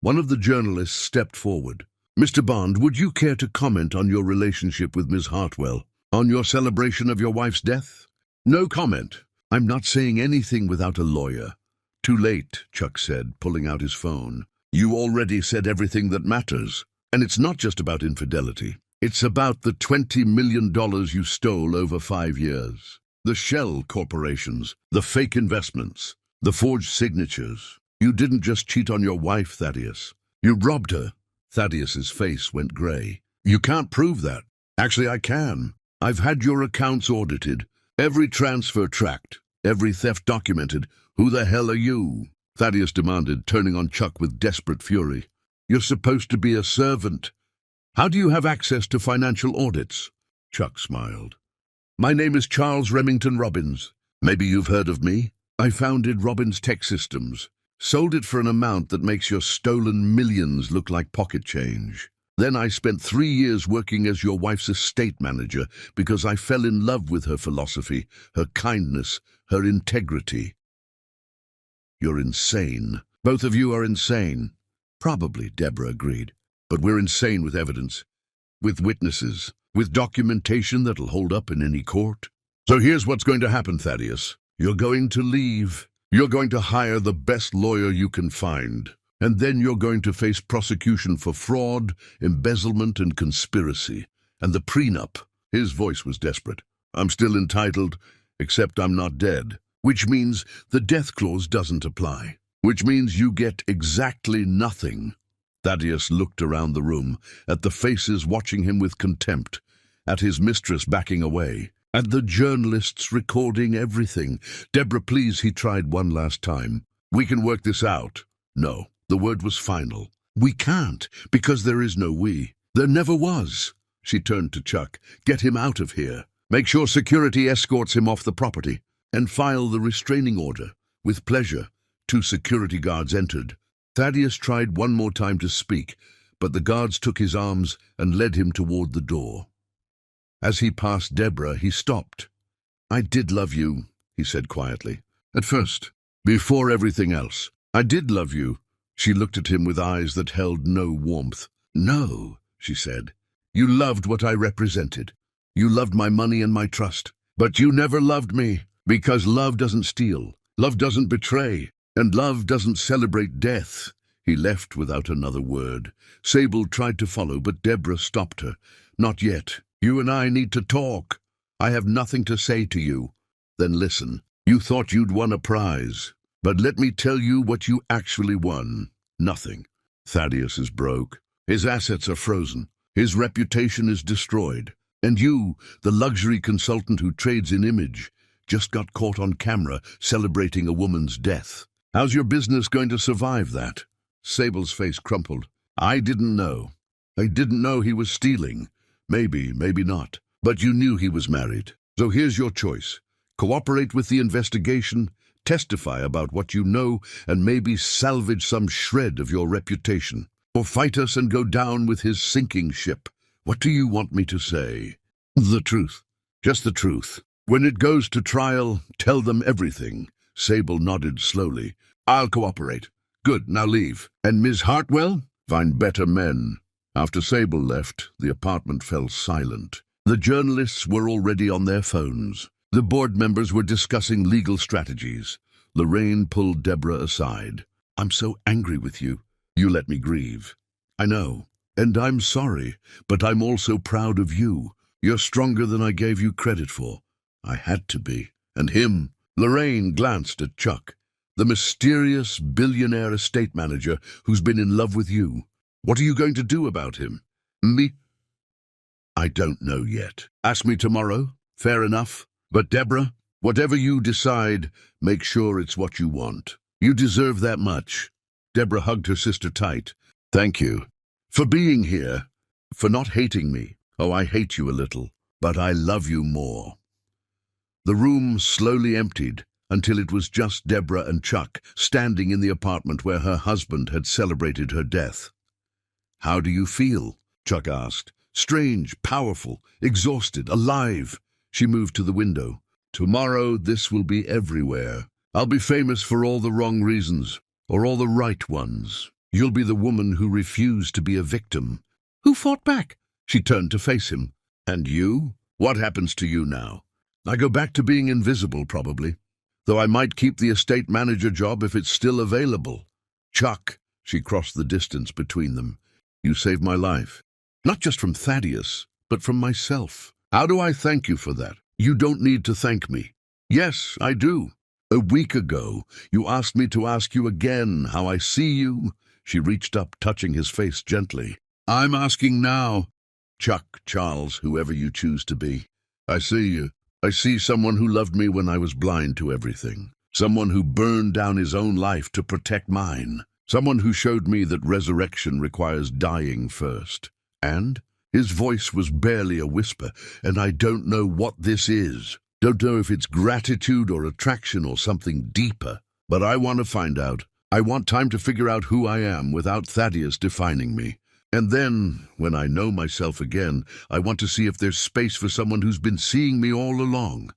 One of the journalists stepped forward. Mr. Bond, would you care to comment on your relationship with Ms. Hartwell? On your celebration of your wife's death? No comment. I'm not saying anything without a lawyer. Too late, Chuck said, pulling out his phone. You already said everything that matters. And it's not just about infidelity. It's about the $20 million you stole over 5 years. The shell corporations, the fake investments, the forged signatures. You didn't just cheat on your wife, Thaddeus. You robbed her. Thaddeus's face went gray. You can't prove that. Actually, I can. I've had your accounts audited, every transfer tracked, every theft documented. Who the hell are you? Thaddeus demanded, turning on Chuck with desperate fury. You're supposed to be a servant. How do you have access to financial audits? Chuck smiled. My name is Charles Remington Robbins. Maybe you've heard of me. I founded Robbins Tech Systems. Sold it for an amount that makes your stolen millions look like pocket change. Then I spent 3 years working as your wife's estate manager because I fell in love with her philosophy, her kindness, her integrity. You're insane. Both of you are insane. Probably, Deborah agreed. But we're insane with evidence, with witnesses, with documentation that'll hold up in any court. So here's what's going to happen, Thaddeus. You're going to leave. You're going to hire the best lawyer you can find. And then you're going to face prosecution for fraud, embezzlement, and conspiracy. And the prenup. His voice was desperate. I'm still entitled, except I'm not dead. Which means the death clause doesn't apply. Which means you get exactly nothing. Thaddeus looked around the room, at the faces watching him with contempt, at his mistress backing away, at the journalists recording everything. Deborah, please, he tried one last time. We can work this out. No, the word was final. We can't, because there is no we. There never was. She turned to Chuck. Get him out of here. Make sure security escorts him off the property. And file the restraining order. With pleasure. 2 security guards entered. Thaddeus tried one more time to speak, but the guards took his arms and led him toward the door. As he passed Deborah, he stopped. I did love you, he said quietly. At first, before everything else. I did love you. She looked at him with eyes that held no warmth. No, she said. You loved what I represented. You loved my money and my trust. But you never loved me, because love doesn't steal. Love doesn't betray. And love doesn't celebrate death. He left without another word. Sable tried to follow, but Deborah stopped her. Not yet. You and I need to talk. I have nothing to say to you. Then listen. You thought you'd won a prize. But let me tell you what you actually won. Nothing. Thaddeus is broke. His assets are frozen. His reputation is destroyed. And you, the luxury consultant who trades in image, just got caught on camera celebrating a woman's death. How's your business going to survive that? Sable's face crumpled. I didn't know. I didn't know he was stealing. Maybe, maybe not. But you knew he was married. So here's your choice. Cooperate with the investigation, testify about what you know, and maybe salvage some shred of your reputation. Or fight us and go down with his sinking ship. What do you want me to say? The truth. Just the truth. When it goes to trial, tell them everything. Sable nodded slowly. I'll cooperate. Good, now leave. And Ms. Hartwell? Find better men. After Sable left, the apartment fell silent. The journalists were already on their phones. The board members were discussing legal strategies. Lorraine pulled Deborah aside. "I'm so angry with you. You let me grieve." "I know. And I'm sorry, but I'm also proud of you. You're stronger than I gave you credit for." "I had to be." "And him." Lorraine glanced at Chuck, the mysterious billionaire estate manager who's been in love with you. "What are you going to do about him?" "Me? I don't know yet. Ask me tomorrow. Fair enough. But Deborah, whatever you decide, make sure it's what you want. You deserve that much." Deborah hugged her sister tight. "Thank you. For being here. For not hating me. Oh, I hate you a little, but I love you more." The room slowly emptied until it was just Deborah and Chuck standing in the apartment where her husband had celebrated her death. "How do you feel?" Chuck asked. "Strange, powerful, exhausted, alive." She moved to the window. "Tomorrow this will be everywhere. I'll be famous for all the wrong reasons, or all the right ones. You'll be the woman who refused to be a victim, who fought back." She turned to face him. "And you? What happens to you now?" "I go back to being invisible, probably. Though I might keep the estate manager job if it's still available." "Chuck," she crossed the distance between them, "you saved my life. Not just from Thaddeus, but from myself. How do I thank you for that?" "You don't need to thank me." "Yes, I do. A week ago, you asked me to ask you again how I see you." She reached up, touching his face gently. "I'm asking now." "Chuck, Charles, whoever you choose to be. I see you. I see someone who loved me when I was blind to everything. Someone who burned down his own life to protect mine. Someone who showed me that resurrection requires dying first. And his voice was barely a whisper, and I don't know what this is. Don't know if it's gratitude or attraction or something deeper. But I want to find out. I want time to figure out who I am without Thaddeus defining me. And then, when I know myself again, I want to see if there's space for someone who's been seeing me all along."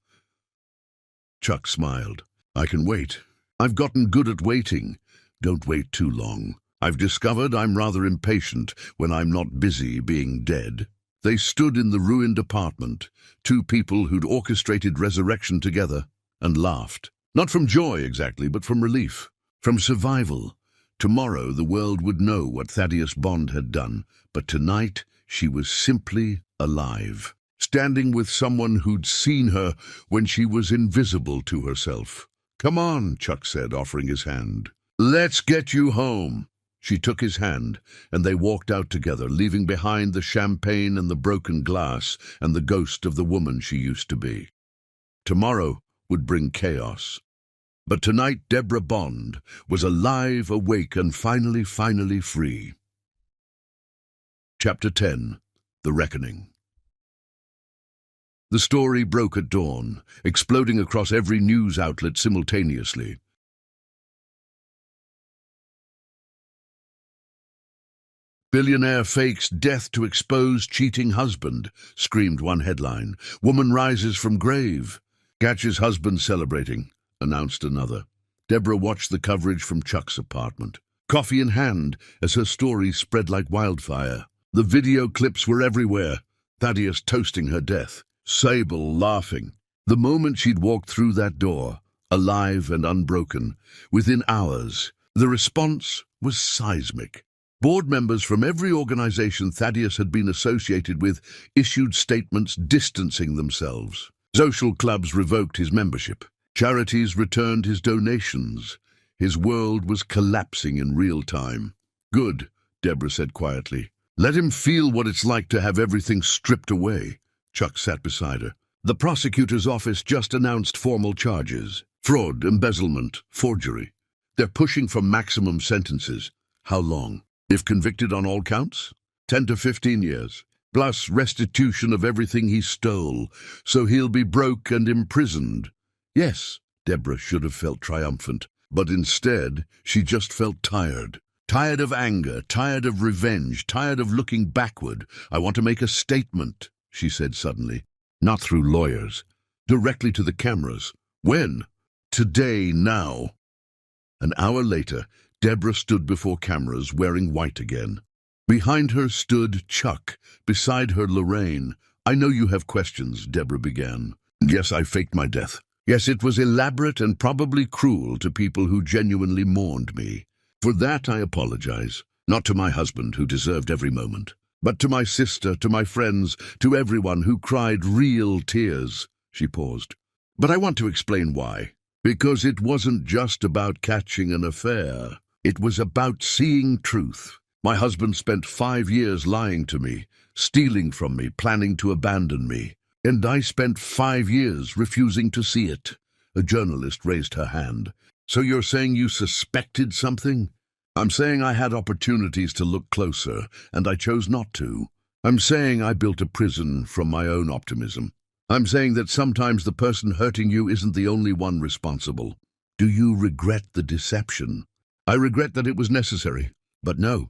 Chuck smiled. "I can wait. I've gotten good at waiting. Don't wait too long. I've discovered I'm rather impatient when I'm not busy being dead." They stood in the ruined apartment, two people who'd orchestrated resurrection together, and laughed. Not from joy exactly, but from relief, from survival. Tomorrow the world would know what Thaddeus Bond had done, but tonight she was simply alive, standing with someone who'd seen her when she was invisible to herself. "Come on," Chuck said, offering his hand. "Let's get you home." She took his hand, and they walked out together, leaving behind the champagne and the broken glass and the ghost of the woman she used to be. Tomorrow would bring chaos. But tonight Deborah Bond was alive, awake, and finally free. Chapter 10. The Reckoning. The story broke at dawn, exploding across every news outlet simultaneously. "Billionaire fakes death to expose cheating husband," screamed one headline. "Woman rises from grave. Catches husband celebrating," announced another. Deborah watched the coverage from Chuck's apartment, coffee in hand, as her story spread like wildfire. The video clips were everywhere. Thaddeus toasting her death, Sable laughing. The moment she'd walked through that door, alive and unbroken, within hours, the response was seismic. Board members from every organization Thaddeus had been associated with issued statements distancing themselves. Social clubs revoked his membership. Charities returned his donations. His world was collapsing in real time. "Good," Deborah said quietly. "Let him feel what it's like to have everything stripped away." Chuck sat beside her. "The prosecutor's office just announced formal charges. Fraud, embezzlement, forgery. They're pushing for maximum sentences." "How long? If convicted on all counts?" 10 to 15 years. Plus restitution of everything he stole. So he'll be broke and imprisoned. Yes, Deborah should have felt triumphant, but instead she just felt tired. Tired of anger, tired of revenge, tired of looking backward. "I want to make a statement," she said suddenly. "Not through lawyers. Directly to the cameras." "When?" "Today, now." An hour later, Deborah stood before cameras wearing white again. Behind her stood Chuck, beside her Lorraine, I know you have questions, Deborah began. Yes, I faked my death. Yes, it was elaborate and probably cruel to people who genuinely mourned me. For that I apologize, not to my husband, who deserved every moment, but to my sister, to my friends, to everyone who cried real tears. She paused. But I want to explain why. Because it wasn't just about catching an affair. It was about seeing truth. My husband spent 5 years lying to me, stealing from me, planning to abandon me. And I spent 5 years refusing to see it. A journalist raised her hand. So you're saying you suspected something? I'm saying I had opportunities to look closer, and I chose not to. I'm saying I built a prison from my own optimism. I'm saying that sometimes the person hurting you isn't the only one responsible. Do you regret the deception? I regret that it was necessary. But no,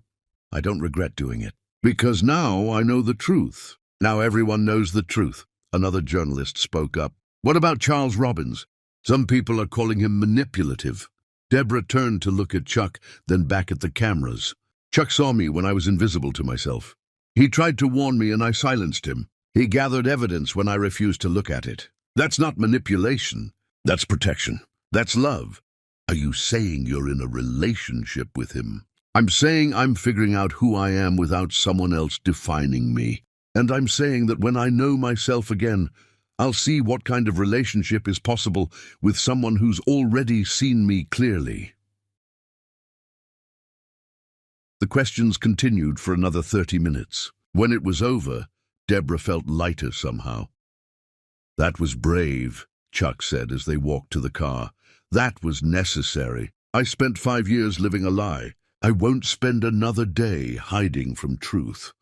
I don't regret doing it. Because now I know the truth. Now everyone knows the truth. Another journalist spoke up. What about Charles Robbins? Some people are calling him manipulative. Deborah turned to look at Chuck, then back at the cameras. Chuck saw me when I was invisible to myself. He tried to warn me and I silenced him. He gathered evidence when I refused to look at it. That's not manipulation. That's protection. That's love. Are you saying you're in a relationship with him? I'm saying I'm figuring out who I am without someone else defining me. And I'm saying that when I know myself again, I'll see what kind of relationship is possible with someone who's already seen me clearly. The questions continued for another 30 minutes. When it was over, Deborah felt lighter somehow. That was brave, Chuck said as they walked to the car. That was necessary. I spent 5 years living a lie. I won't spend another day hiding from truth.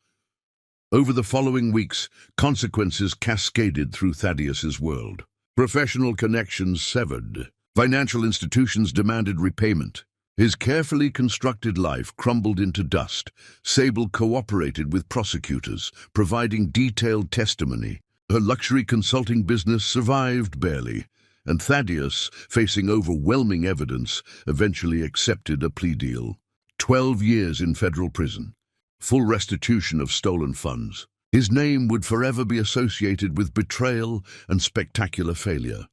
Over the following weeks, consequences cascaded through Thaddeus's world. Professional connections severed. Financial institutions demanded repayment. His carefully constructed life crumbled into dust. Sable cooperated with prosecutors, providing detailed testimony. Her luxury consulting business survived barely, and Thaddeus, facing overwhelming evidence, eventually accepted a plea deal. 12 years in federal prison. Full restitution of stolen funds. His name would forever be associated with betrayal and spectacular failure.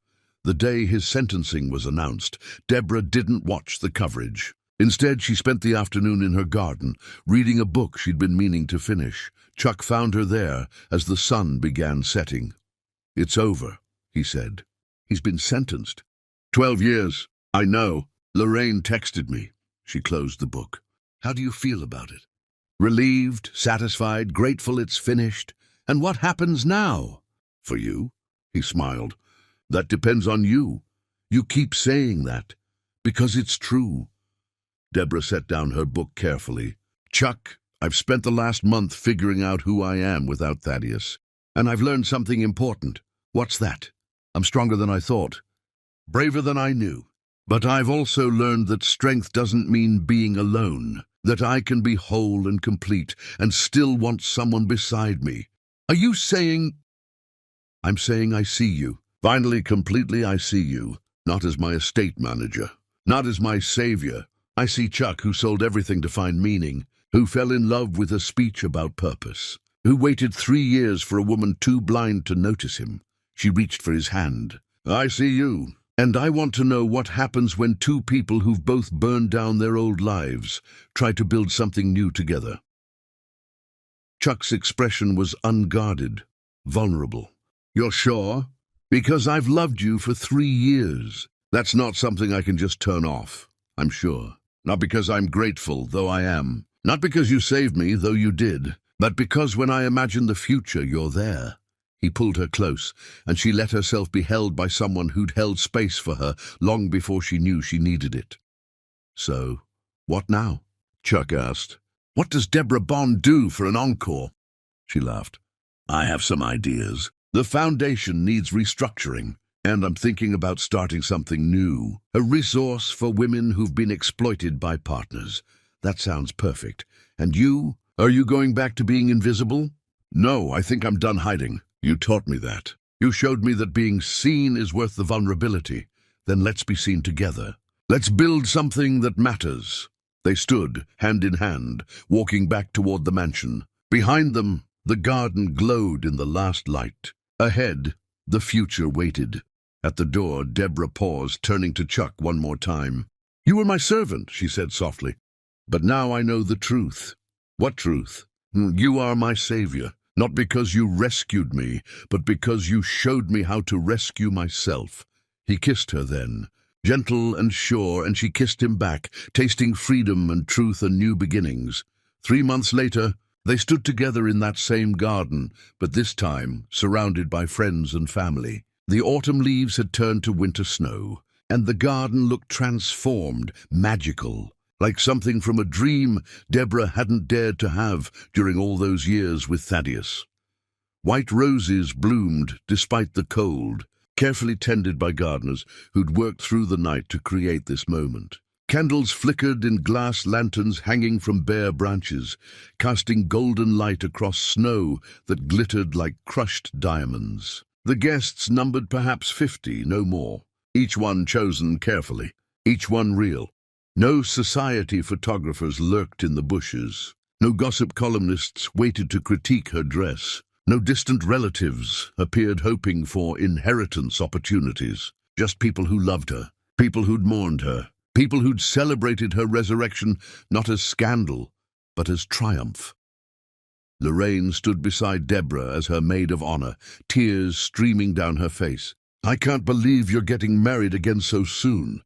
The day his sentencing was announced, Deborah didn't watch the coverage. Instead, she spent the afternoon in her garden, reading a book she'd been meaning to finish. Chuck found her there as the sun began setting. "It's over," he said. "He's been sentenced." 12 years. I know. Lorraine texted me. She closed the book. "How do you feel about it?" "Relieved, satisfied, grateful it's finished. And what happens now?" "For you?" He smiled. "That depends on you. You keep saying that. Because it's true." Deborah set down her book carefully. "Chuck, I've spent the last month figuring out who I am without Thaddeus. And I've learned something important." "What's that?" "I'm stronger than I thought. Braver than I knew. But I've also learned that strength doesn't mean being alone. That I can be whole and complete and still want someone beside me." "Are you saying—" "I'm saying I see you. Finally, completely I see you. Not as my estate manager. Not as my savior. I see Chuck, who sold everything to find meaning. Who fell in love with a speech about purpose. Who waited 3 years for a woman too blind to notice him. She reached for his hand. I see you. And I want to know what happens when two people who've both burned down their old lives try to build something new together." Chuck's expression was unguarded, vulnerable. "You're sure? Because I've loved you for 3 years. That's not something I can just turn off, I'm sure. Not because I'm grateful, though I am. Not because you saved me, though you did. But because when I imagine the future, you're there." He pulled her close, and she let herself be held by someone who'd held space for her long before she knew she needed it. "So, what now?" Chuck asked. "What does Deborah Bond do for an encore?" She laughed. "I have some ideas. The foundation needs restructuring, and I'm thinking about starting something new. A resource for women who've been exploited by partners. That sounds perfect. And you? Are you going back to being invisible?" "No, I think I'm done hiding. You taught me that. You showed me that being seen is worth the vulnerability. Then let's be seen together. Let's build something that matters." They stood, hand in hand, walking back toward the mansion. Behind them, The garden glowed in the last light. Ahead, the future waited. At the door, Deborah paused, turning to Chuck one more time. "You were my servant," she said softly. "But now I know the truth." "What truth?" "You are my savior, not because you rescued me, but because you showed me how to rescue myself." He kissed her then, gentle and sure, and she kissed him back, tasting freedom and truth and new beginnings. 3 months later, they stood together in that same garden, but this time surrounded by friends and family. The autumn leaves had turned to winter snow, and the garden looked transformed, magical, like something from a dream Deborah hadn't dared to have during all those years with Thaddeus. White roses bloomed despite the cold, carefully tended by gardeners who'd worked through the night to create this moment. Candles flickered in glass lanterns hanging from bare branches, casting golden light across snow that glittered like crushed diamonds. The guests numbered perhaps 50, no more, each one chosen carefully, each one real. No society photographers lurked in the bushes. No gossip columnists waited to critique her dress. No distant relatives appeared hoping for inheritance opportunities. Just people who loved her, people who'd mourned her, people who'd celebrated her resurrection not as scandal, but as triumph. Lorraine stood beside Deborah as her maid of honor, tears streaming down her face. "I can't believe you're getting married again so soon."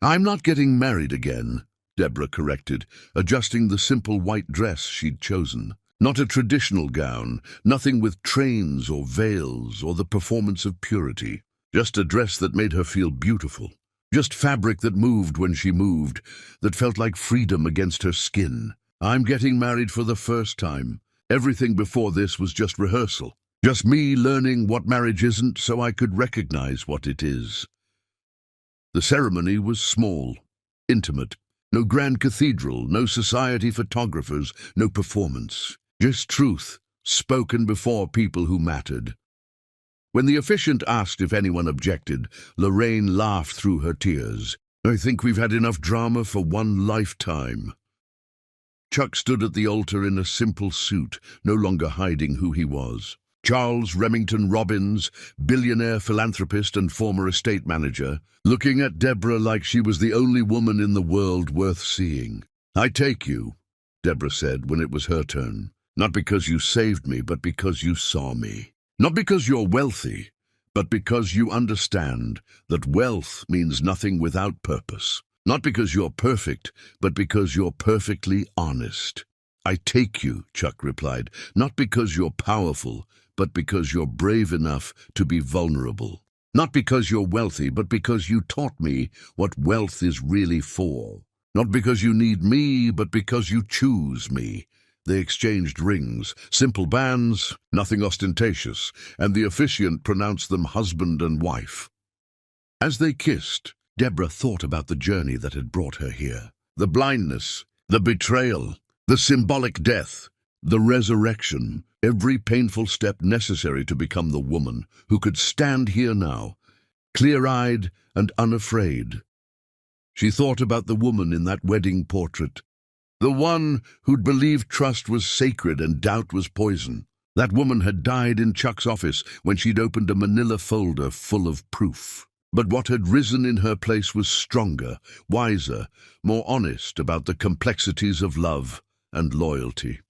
"I'm not getting married again," Deborah corrected, adjusting the simple white dress she'd chosen. Not a traditional gown, nothing with trains or veils or the performance of purity. Just a dress that made her feel beautiful. Just fabric that moved when she moved, that felt like freedom against her skin. "I'm getting married for the first time. Everything before this was just rehearsal. Just me learning what marriage isn't so I could recognize what it is." The ceremony was small, intimate. No grand cathedral, no society photographers, no performance. Just truth, spoken before people who mattered. When the officiant asked if anyone objected, Lorraine laughed through her tears. "I think we've had enough drama for one lifetime." Chuck stood at the altar in a simple suit, no longer hiding who he was. Charles Remington Robbins, billionaire philanthropist and former estate manager, looking at Deborah like she was the only woman in the world worth seeing. "I take you," Deborah said when it was her turn. "Not because you saved me, but because you saw me. Not because you're wealthy, but because you understand that wealth means nothing without purpose. Not because you're perfect, but because you're perfectly honest." "I take you," Chuck replied, "not because you're powerful, but because you're brave enough to be vulnerable. Not because you're wealthy, but because you taught me what wealth is really for. Not because you need me, but because you choose me." They exchanged rings, simple bands, nothing ostentatious, and the officiant pronounced them husband and wife. As they kissed, Deborah thought about the journey that had brought her here. The blindness, the betrayal, the symbolic death, the resurrection, every painful step necessary to become the woman who could stand here now, clear-eyed and unafraid. She thought about the woman in that wedding portrait, the one who'd believed trust was sacred and doubt was poison. That woman had died in Chuck's office when she'd opened a manila folder full of proof. But what had risen in her place was stronger, wiser, more honest about the complexities of love and loyalty.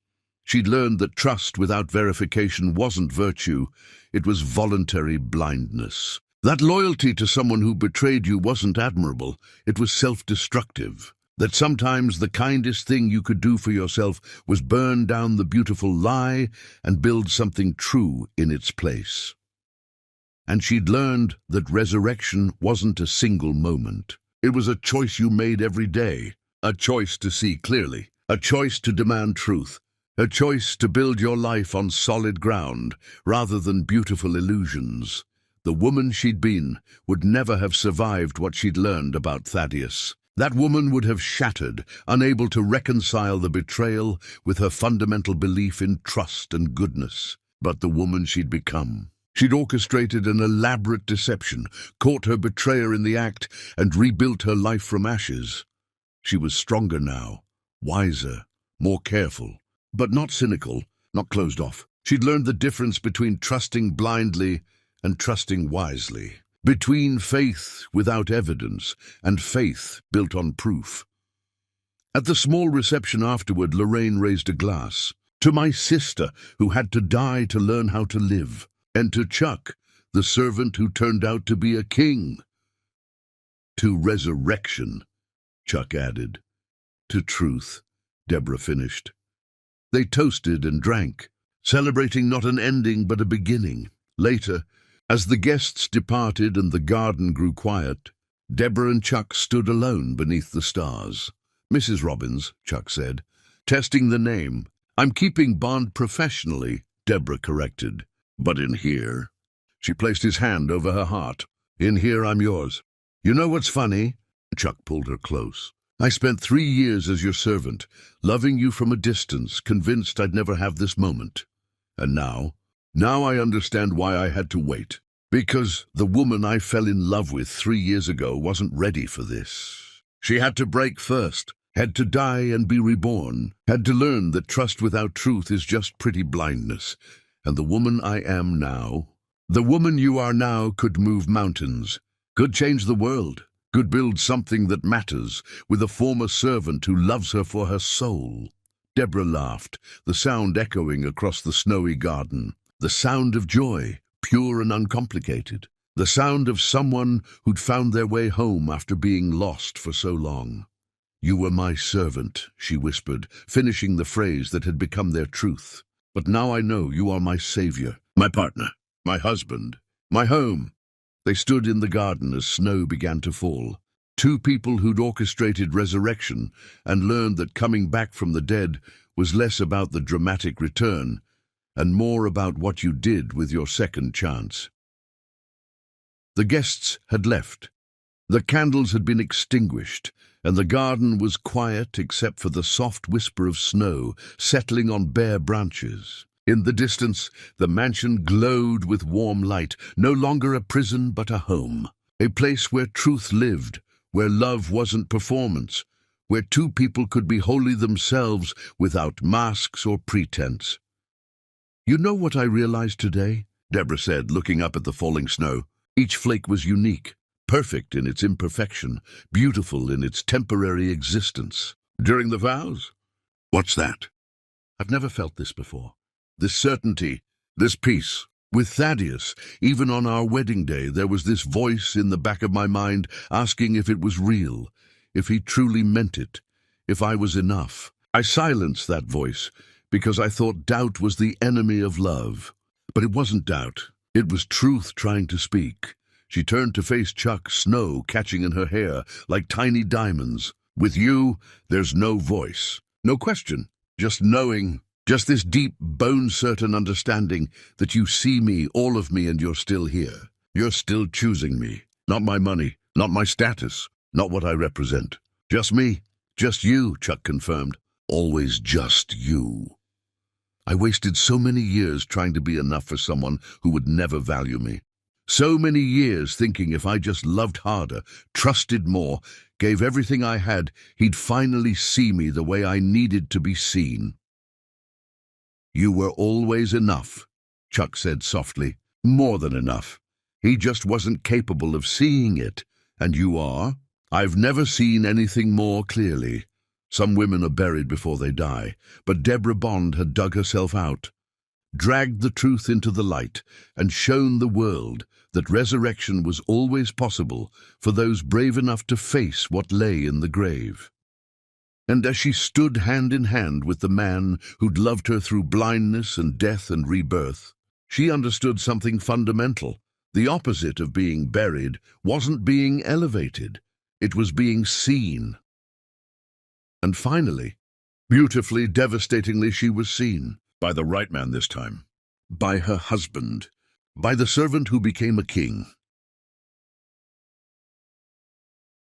She'd learned that trust without verification wasn't virtue, it was voluntary blindness. That loyalty to someone who betrayed you wasn't admirable, it was self-destructive. That sometimes the kindest thing you could do for yourself was burn down the beautiful lie and build something true in its place. And she'd learned that resurrection wasn't a single moment. It was a choice you made every day, a choice to see clearly, a choice to demand truth, a choice to build your life on solid ground rather than beautiful illusions. The woman she'd been would never have survived what she'd learned about Thaddeus. That woman would have shattered, unable to reconcile the betrayal with her fundamental belief in trust and goodness. But the woman she'd become. She'd orchestrated an elaborate deception, caught her betrayer in the act, and rebuilt her life from ashes. She was stronger now, wiser, more careful, but not cynical, not closed off. She'd learned the difference between trusting blindly and trusting wisely, between faith without evidence and faith built on proof. At the small reception afterward, Lorraine raised a glass. To my sister, who had to die to learn how to live. And to Chuck, the servant who turned out to be a king. To resurrection, Chuck added. To truth, Deborah finished. They toasted and drank, celebrating not an ending but a beginning. Later, as the guests departed and the garden grew quiet, Deborah and Chuck stood alone beneath the stars. Mrs. Robbins, Chuck said, testing the name. I'm keeping bond professionally, Deborah corrected. But in here, she placed his hand over her heart. In here, I'm yours. You know what's funny? Chuck pulled her close. I spent 3 years as your servant, loving you from a distance, convinced I'd never have this moment. And now I understand why I had to wait. Because the woman I fell in love with 3 years ago wasn't ready for this. She had to break first, had to die and be reborn, had to learn that trust without truth is just pretty blindness. And the woman I am now, the woman you are now, could move mountains, could change the world, could build something that matters with a former servant who loves her for her soul. Deborah laughed, the sound echoing across the snowy garden, the sound of joy, pure and uncomplicated, the sound of someone who'd found their way home after being lost for so long. You were my servant, she whispered, finishing the phrase that had become their truth. But now I know you are my savior, my partner, my husband, my home. They stood in the garden as snow began to fall. Two people who'd orchestrated resurrection and learned that coming back from the dead was less about the dramatic return and more about what you did with your second chance. The guests had left. The candles had been extinguished, and the garden was quiet except for the soft whisper of snow settling on bare branches. In the distance, the mansion glowed with warm light, no longer a prison but a home, a place where truth lived, where love wasn't performance, where two people could be wholly themselves without masks or pretense. You know what I realized today? Deborah said, looking up at the falling snow. Each flake was unique, perfect in its imperfection, beautiful in its temporary existence. During the vows? What's that? I've never felt this before. This certainty, this peace. With Thaddeus, even on our wedding day, there was this voice in the back of my mind asking if it was real, if he truly meant it, if I was enough. I silenced that voice because I thought doubt was the enemy of love. But it wasn't doubt. It was truth trying to speak. She turned to face Chuck, snow catching in her hair like tiny diamonds. With you, there's no voice, no question, just knowing. Just this deep, bone-certain understanding that you see me, all of me, and you're still here. You're still choosing me. Not my money, not my status, not what I represent. Just me, just you, Chuck confirmed. Always just you. I wasted so many years trying to be enough for someone who would never value me. So many years thinking if I just loved harder, trusted more, gave everything I had, he'd finally see me the way I needed to be seen. You were always enough, Chuck said softly. More than enough. He just wasn't capable of seeing it. And you are? I've never seen anything more clearly. Some women are buried before they die, but Deborah Bond had dug herself out, dragged the truth into the light, and shown the world that resurrection was always possible for those brave enough to face what lay in the grave. And as she stood hand in hand with the man who'd loved her through blindness and death and rebirth, she understood something fundamental. The opposite of being buried wasn't being elevated. It was being seen. And finally, beautifully, devastatingly, she was seen. By the right man this time. By her husband. By the servant who became a king.